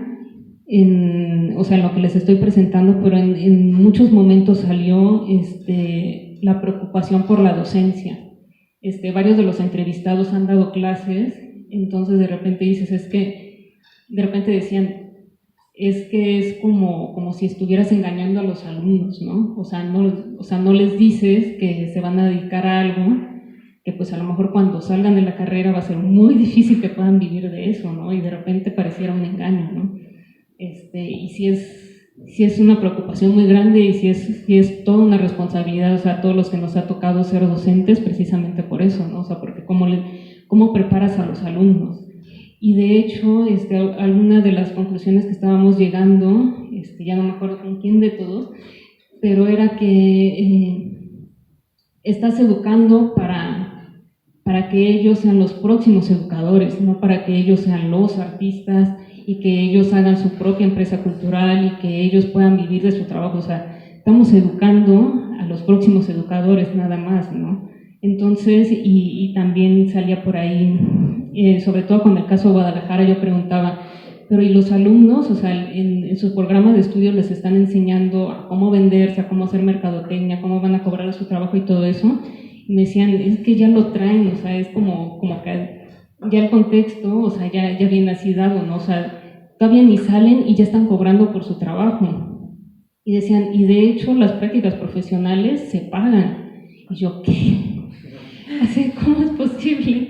o sea, en lo que les estoy presentando, pero en muchos momentos salió la preocupación por la docencia. Varios de los entrevistados han dado clases, entonces de repente dices, de repente decían, es que es como si estuvieras engañando a los alumnos, ¿no? O sea, no les dices que se van a dedicar a algo, que pues a lo mejor cuando salgan de la carrera va a ser muy difícil que puedan vivir de eso, ¿no? Y de repente pareciera un engaño, ¿no? Y sí es una preocupación muy grande y sí es toda una responsabilidad, o sea, a todos los que nos ha tocado ser docentes precisamente por eso, ¿no? O sea, porque cómo preparas a los alumnos. Y de hecho, alguna de las conclusiones que estábamos llegando, ya no me acuerdo con quién de todos, pero era que estás educando para que ellos sean los próximos educadores, no para que ellos sean los artistas y que ellos hagan su propia empresa cultural y que ellos puedan vivir de su trabajo. O sea, estamos educando a los próximos educadores nada más, ¿no? Entonces, y también salía por ahí, sobre todo con el caso de Guadalajara, yo preguntaba, pero ¿y los alumnos? O sea, en sus programas de estudio les están enseñando a cómo venderse, a cómo hacer mercadotecnia, cómo van a cobrar su trabajo y todo eso. Y me decían, es que ya lo traen, o sea, es como que ya el contexto, o sea, ya viene así dado, ¿no? O sea, todavía ni salen y ya están cobrando por su trabajo. Y decían, y de hecho las prácticas profesionales se pagan. Y yo, ¿qué? Así, ¿cómo es posible?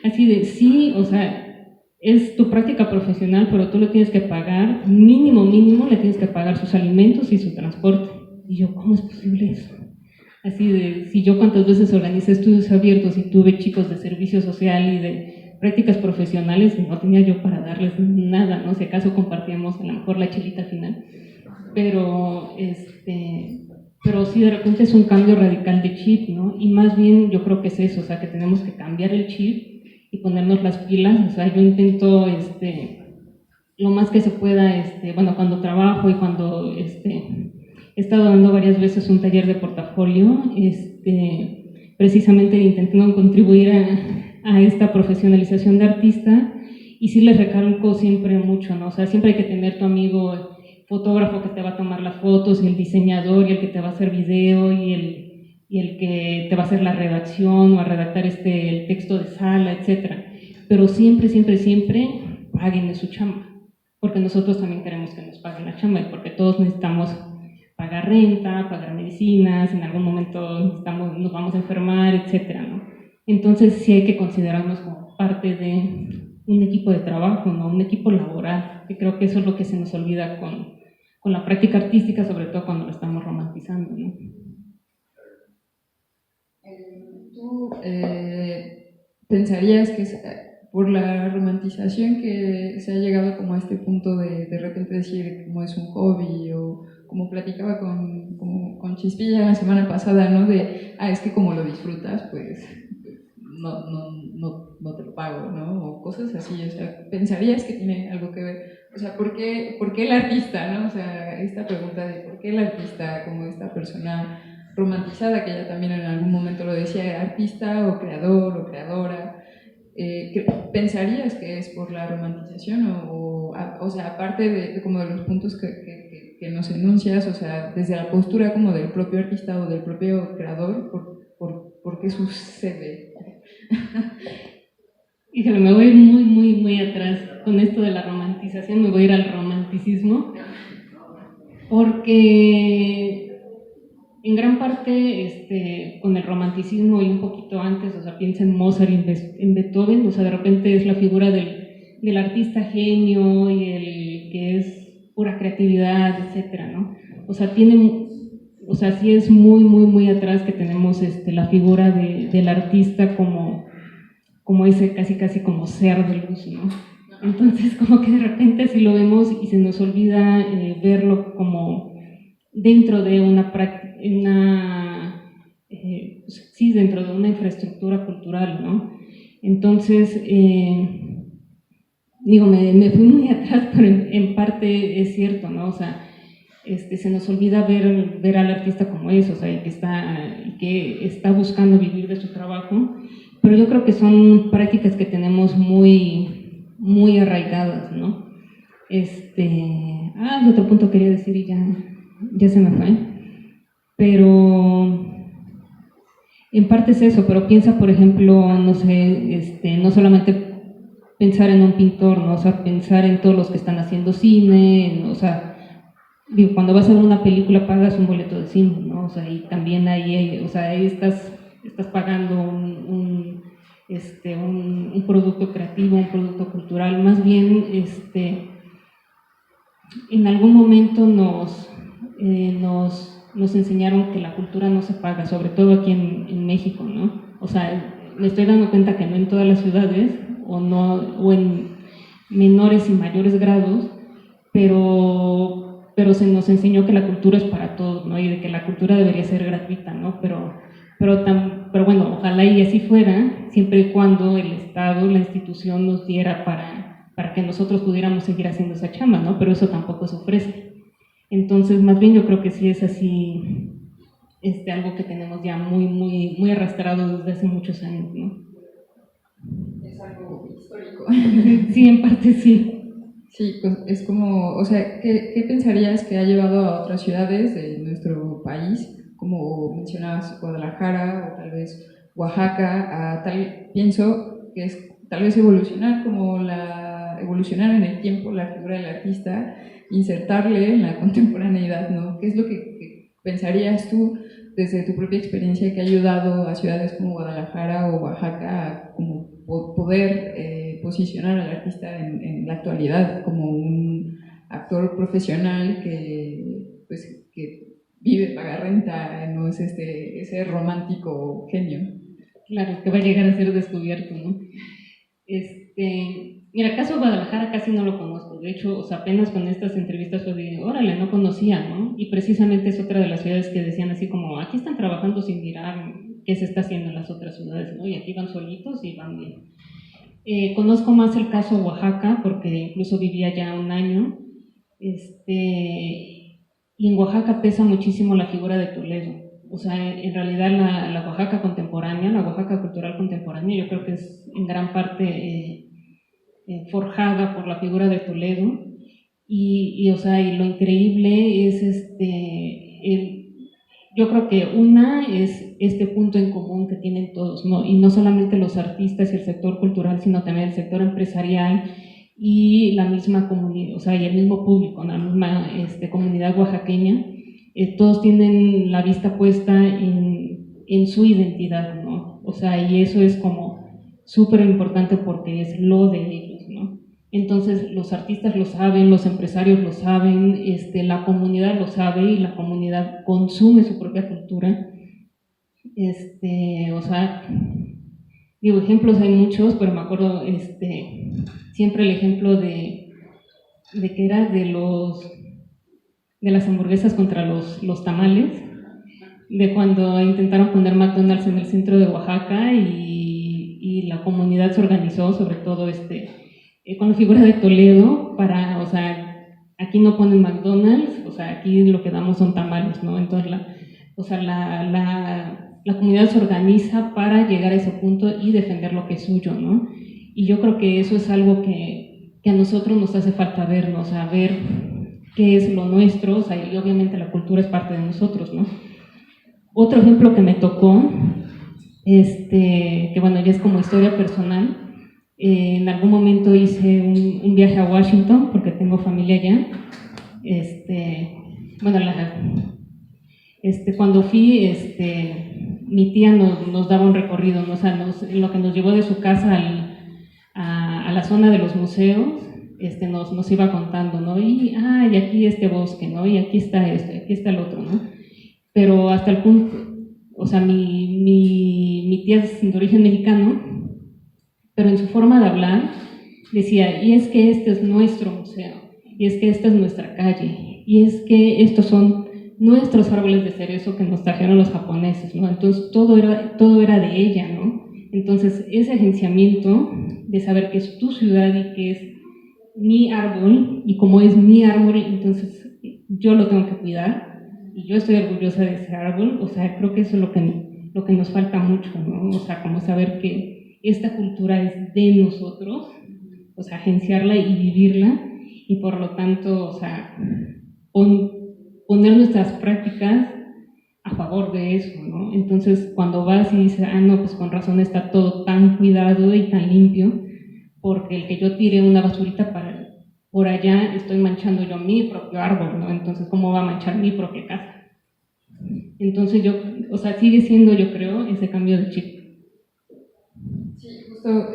Así de, sí, o sea, es tu práctica profesional, pero tú le tienes que pagar, mínimo, le tienes que pagar sus alimentos y su transporte. Y yo, ¿cómo es posible eso? Así de, si yo cuántas veces organicé estudios abiertos y tuve chicos de servicio social y de prácticas profesionales, no tenía yo para darles nada, ¿no? Si acaso compartíamos a lo mejor la chelita final. Pero sí de repente es un cambio radical de chip, ¿no? Y más bien yo creo que es eso, o sea, que tenemos que cambiar el chip y ponernos las pilas. O sea, yo intento lo más que se pueda, bueno, cuando trabajo y cuando he estado dando varias veces un taller de portafolio, precisamente intentando contribuir a esta profesionalización de artista, y sí les recalco siempre mucho, ¿no? O sea, siempre hay que tener tu amigo fotógrafo que te va a tomar las fotos, y el diseñador, y el que te va a hacer video, y el que te va a hacer la redacción o a redactar el texto de sala, etcétera. Pero siempre, siempre, siempre paguen su chamba, porque nosotros también queremos que nos paguen la chamba, y porque todos necesitamos pagar renta, pagar medicinas, en algún momento nos vamos a enfermar, etcétera, ¿no? Entonces sí hay que considerarnos como parte de un equipo de trabajo, ¿no? Un equipo laboral, que creo que eso es lo que se nos olvida con la práctica artística, sobre todo cuando lo estamos romantizando, ¿no? ¿Tú pensarías que es por la romantización que se ha llegado como a este punto de repente decir como es un hobby, o como platicaba con Chispilla la semana pasada, ¿no? Es que como lo disfrutas, pues no te lo pago, ¿no? O cosas así, o sea, ¿pensarías que tiene algo que ver? O sea, ¿por qué el artista, no? O sea, esta pregunta de por qué el artista, como esta persona romantizada, que ella también en algún momento lo decía, artista o creador o creadora, ¿pensarías que es por la romantización o sea, aparte de como de los puntos que nos enuncias, o sea, desde la postura como del propio artista o del propio creador, ¿por qué sucede? Híjole, me voy a ir muy atrás con esto de la romantización, me voy a ir al romanticismo, porque en gran parte con el romanticismo y un poquito antes, o sea, piensa en Mozart y en Beethoven, o sea, de repente es la figura del artista genio y el que es pura creatividad, etcétera, ¿no? O sea, sí es muy atrás que tenemos la figura del artista como ese casi como ser de luz, ¿no? Entonces, como que de repente así lo vemos y se nos olvida verlo como dentro de dentro de una infraestructura cultural, ¿no? Entonces, me fui muy atrás, pero en parte es cierto, ¿no? O sea, se nos olvida ver al artista como eso, o sea, y que está buscando vivir de su trabajo, pero yo creo que son prácticas que tenemos muy arraigadas, ¿no? Otro punto quería decir y ya se me fue, pero en parte es eso, pero piensa, por ejemplo, no sé, no solamente pensar en un pintor, ¿no? O sea, pensar en todos los que están haciendo cine, o sea, digo, cuando vas a ver una película pagas un boleto de cine, ¿no? O sea, y también ahí estás pagando un producto creativo, un producto cultural. Más bien, en algún momento nos enseñaron que la cultura no se paga, sobre todo aquí en México, ¿no? O sea, me estoy dando cuenta que no en todas las ciudades, o en menores y mayores grados, pero se nos enseñó que la cultura es para todos, ¿no? Y de que la cultura debería ser gratuita, ¿no? Pero bueno, ojalá y así fuera, siempre y cuando el Estado, la institución nos diera para que nosotros pudiéramos seguir haciendo esa chamba, ¿no? Pero eso tampoco se ofrece. Entonces, más bien yo creo que sí es así, algo que tenemos ya muy arrastrado desde hace muchos años, ¿no? Es algo histórico. Sí, en parte sí. Sí, pues es como, o sea, ¿qué pensarías que ha llevado a otras ciudades de nuestro país, como mencionabas Guadalajara o tal vez Oaxaca, pienso que es tal vez evolucionar evolucionar en el tiempo la figura del artista, insertarle en la contemporaneidad, ¿no? ¿Qué es lo que pensarías tú desde tu propia experiencia que ha ayudado a ciudades como Guadalajara o Oaxaca a como poder posicionar al artista en la actualidad como un actor profesional que vive, paga renta, no es ese romántico genio? Claro, que va a llegar a ser descubierto, ¿no? Mira, el caso de Guadalajara casi no lo conozco, de hecho, o sea, apenas con estas entrevistas fue de, órale, no conocía, ¿no? Y precisamente es otra de las ciudades que decían así como, aquí están trabajando sin mirar qué se está haciendo en las otras ciudades, ¿no? Y aquí van solitos y van bien. Conozco más el caso de Oaxaca, porque incluso vivía ya un año, y en Oaxaca pesa muchísimo la figura de Toledo. O sea, en realidad la Oaxaca contemporánea, la Oaxaca cultural contemporánea, yo creo que es en gran parte forjada por la figura de Toledo. Y lo increíble es yo creo que una es este punto en común que tienen todos, ¿no? Y no solamente los artistas y el sector cultural, sino también el sector empresarial y la misma comunidad, o sea, y el mismo público, la misma comunidad oaxaqueña, todos tienen la vista puesta en su identidad, ¿no? O sea, y eso es como súper importante porque es lo de ellos, ¿no? Entonces los artistas lo saben, los empresarios lo saben, la comunidad lo sabe y la comunidad consume su propia cultura. O sea, digo, ejemplos hay muchos, pero me acuerdo siempre el ejemplo de que era de las hamburguesas contra los tamales, de cuando intentaron poner McDonald's en el centro de Oaxaca y la comunidad se organizó, sobre todo con la figura de Toledo, para, o sea, aquí no ponen McDonald's, o sea, aquí lo que damos son tamales, ¿no? Entonces, la comunidad se organiza para llegar a ese punto y defender lo que es suyo, ¿no? Y yo creo que eso es algo que a nosotros nos hace falta ver, ¿no? O sea, ver qué es lo nuestro, o sea, y obviamente la cultura es parte de nosotros, ¿no? Otro ejemplo que me tocó, que bueno, ya es como historia personal, en algún momento hice un viaje a Washington, porque tengo familia allá, bueno, cuando fui, mi tía nos daba un recorrido, ¿no? O sea, lo que nos llevó de su casa a la zona de los museos, nos iba contando, ¿no? Y aquí este bosque, ¿no? Y aquí está esto, y aquí está el otro, ¿no? Pero hasta el punto, o sea, mi tía es de origen mexicano, pero en su forma de hablar decía, y es que este es nuestro museo, y es que esta es nuestra calle, y es que estos son nuestros árboles de cerezo que nos trajeron los japoneses, ¿no? Entonces todo era de ella, ¿no? Entonces ese agenciamiento de saber que es tu ciudad y que es mi árbol, y como es mi árbol, entonces yo lo tengo que cuidar, y yo estoy orgullosa de ese árbol, o sea, creo que eso es lo que nos falta mucho, ¿no? O sea, como saber que esta cultura es de nosotros, o sea, agenciarla y vivirla, y por lo tanto, o sea, poner nuestras prácticas a favor de eso, ¿no? Entonces, cuando vas y dices, no, pues con razón está todo tan cuidado y tan limpio, porque el que yo tire una basurita por allá, estoy manchando yo mi propio árbol, ¿no? Entonces, ¿cómo va a manchar mi propia casa? Entonces, o sea, sigue siendo, yo creo, ese cambio de chip. Sí, justo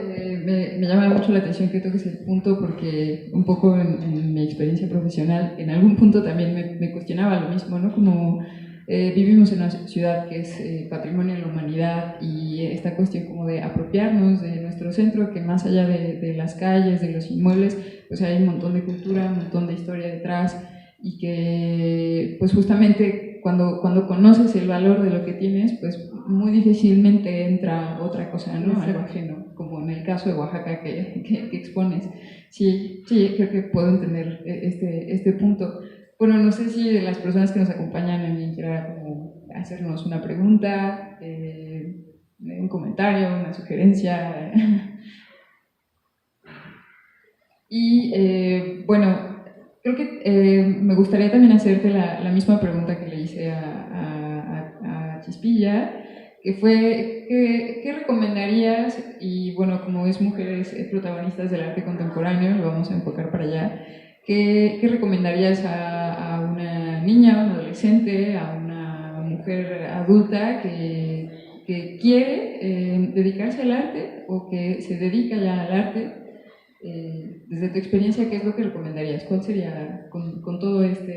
me llama mucho la atención que toques el punto, porque un poco en mi experiencia profesional, en algún punto también me cuestionaba lo mismo, ¿no? Como vivimos en una ciudad que es patrimonio de la humanidad, y esta cuestión como de apropiarnos de nuestro centro, que más allá de las calles, de los inmuebles, pues hay un montón de cultura, un montón de historia detrás, y que pues justamente cuando conoces el valor de lo que tienes, pues muy difícilmente entra otra cosa, ¿no? Algo ajeno, como en el caso de Oaxaca que expones. Sí, creo que puedo entender este punto. Bueno, no sé si de las personas que nos acompañan alguien quiera como hacernos una pregunta, un comentario, una sugerencia. Y bueno, creo que me gustaría también hacerte la misma pregunta que le hice a Chispilla, que fue, ¿qué recomendarías? Y bueno, como es mujeres protagonistas del arte contemporáneo, lo vamos a enfocar para allá. ¿Qué recomendarías a una niña, a un adolescente, a una mujer adulta que quiere dedicarse al arte o que se dedica ya al arte? Desde tu experiencia, ¿qué es lo que recomendarías? ¿Cuál sería, con toda esta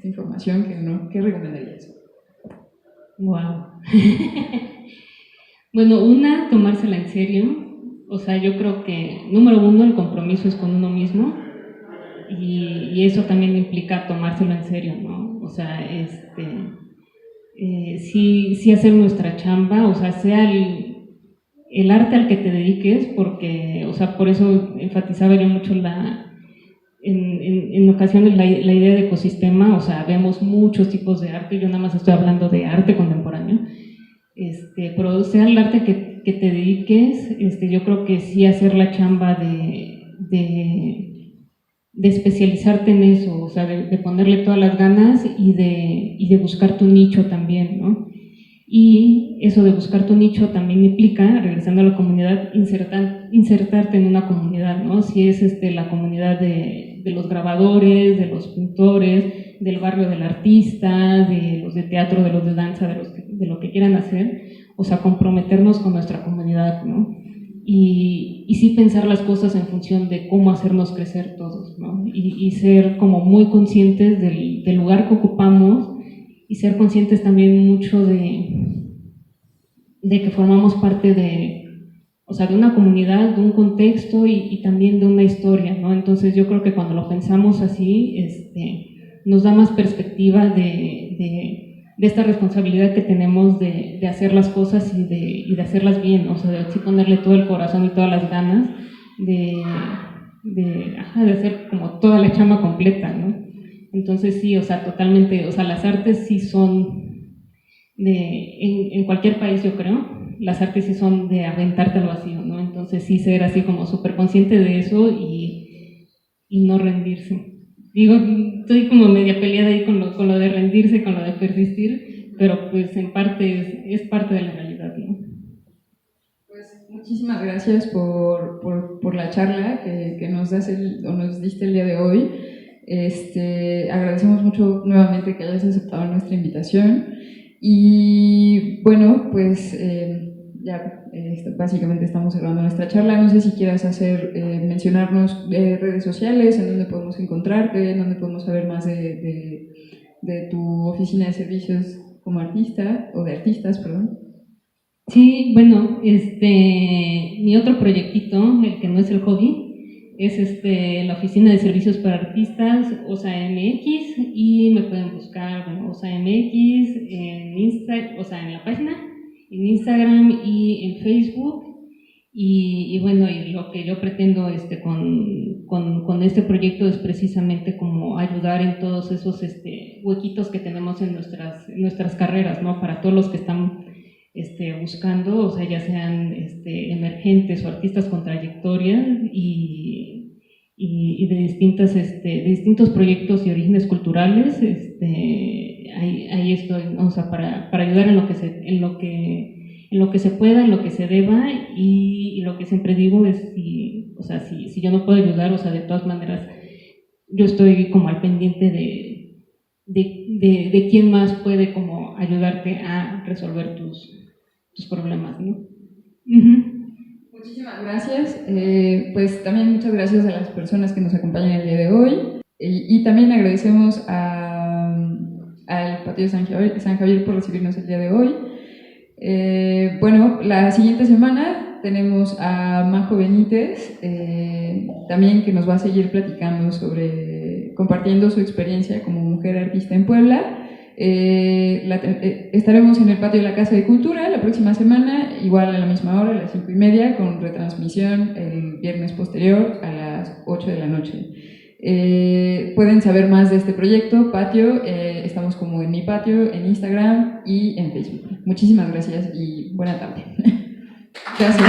información, qué recomendarías? Wow. Bueno, tomársela en serio. O sea, yo creo que, número uno, el compromiso es con uno mismo, y eso también implica tomárselo en serio, ¿no? O sea, sí hacer nuestra chamba, o sea, sea el arte al que te dediques, porque, o sea, por eso enfatizaba yo mucho en ocasiones la idea de ecosistema. O sea, vemos muchos tipos de arte, yo nada más estoy hablando de arte contemporáneo, pero sea el arte que te dediques, yo creo que sí hacer la chamba de especializarte en eso, o sea, de ponerle todas las ganas y de buscar tu nicho también, ¿no? Y eso de buscar tu nicho también implica, regresando a la comunidad, insertarte en una comunidad, ¿no? Si es la comunidad de los grabadores, de los pintores, del barrio del artista, de los de teatro, de los de danza, de lo que quieran hacer, o sea, comprometernos con nuestra comunidad, ¿no? y sí pensar las cosas en función de cómo hacernos crecer todos, ¿no? Y ser como muy conscientes del lugar que ocupamos y ser conscientes también mucho de que formamos parte o sea, de una comunidad, de un contexto y también de una historia, ¿no? Entonces yo creo que cuando lo pensamos así, nos da más perspectiva de esta responsabilidad que tenemos de hacer las cosas y de hacerlas bien, o sea, de así ponerle todo el corazón y todas las ganas de hacer como toda la chamba completa, ¿no? Entonces sí, o sea, totalmente, o sea, las artes sí son en cualquier país, yo creo, las artes sí son de aventarte al vacío, ¿no? Entonces sí ser así como súper consciente de eso y no rendirse. Digo, estoy como media peleada ahí con lo de rendirse, con lo de persistir, pero pues en parte es parte de la realidad, ¿no? Pues muchísimas gracias por la charla que nos nos diste el día de hoy. Agradecemos mucho nuevamente que hayas aceptado nuestra invitación. Y bueno, pues básicamente estamos cerrando nuestra charla. No sé si quieras mencionarnos redes sociales, en donde podemos encontrarte, en donde podemos saber más de tu oficina de servicios como artista, o de artistas, perdón. Sí, bueno, mi otro proyectito, el que no es el hobby, es la oficina de servicios para artistas, OSA MX, y me pueden buscar, bueno, OSA MX en la página, en Instagram y en Facebook. Y bueno, y lo que yo pretendo con este proyecto es precisamente como ayudar en todos esos huequitos que tenemos en nuestras carreras, ¿no? Para todos los que están buscando, o sea, ya sean emergentes o artistas con trayectoria y de distintos proyectos y orígenes culturales, ahí estoy, o sea, para ayudar en lo que se pueda, en lo que se deba, y lo que siempre digo es, si yo no puedo ayudar, o sea, de todas maneras, yo estoy como al pendiente de quién más puede como ayudarte a resolver tus problemas, ¿no? Muchísimas gracias. Pues también muchas gracias a las personas que nos acompañan el día de hoy. Y también agradecemos al Patio San Javier por recibirnos el día de hoy. Bueno, la siguiente semana tenemos a Majo Benítez, también, que nos va a seguir platicando compartiendo su experiencia como mujer artista en Puebla. Estaremos en el patio de la Casa de Cultura la próxima semana, igual a la misma hora, a las 5:30, con retransmisión el viernes posterior a las 8 de la noche. Pueden saber más de este proyecto, Patio, estamos como en Mi Patio, en Instagram y en Facebook. Muchísimas gracias y buena tarde. Gracias.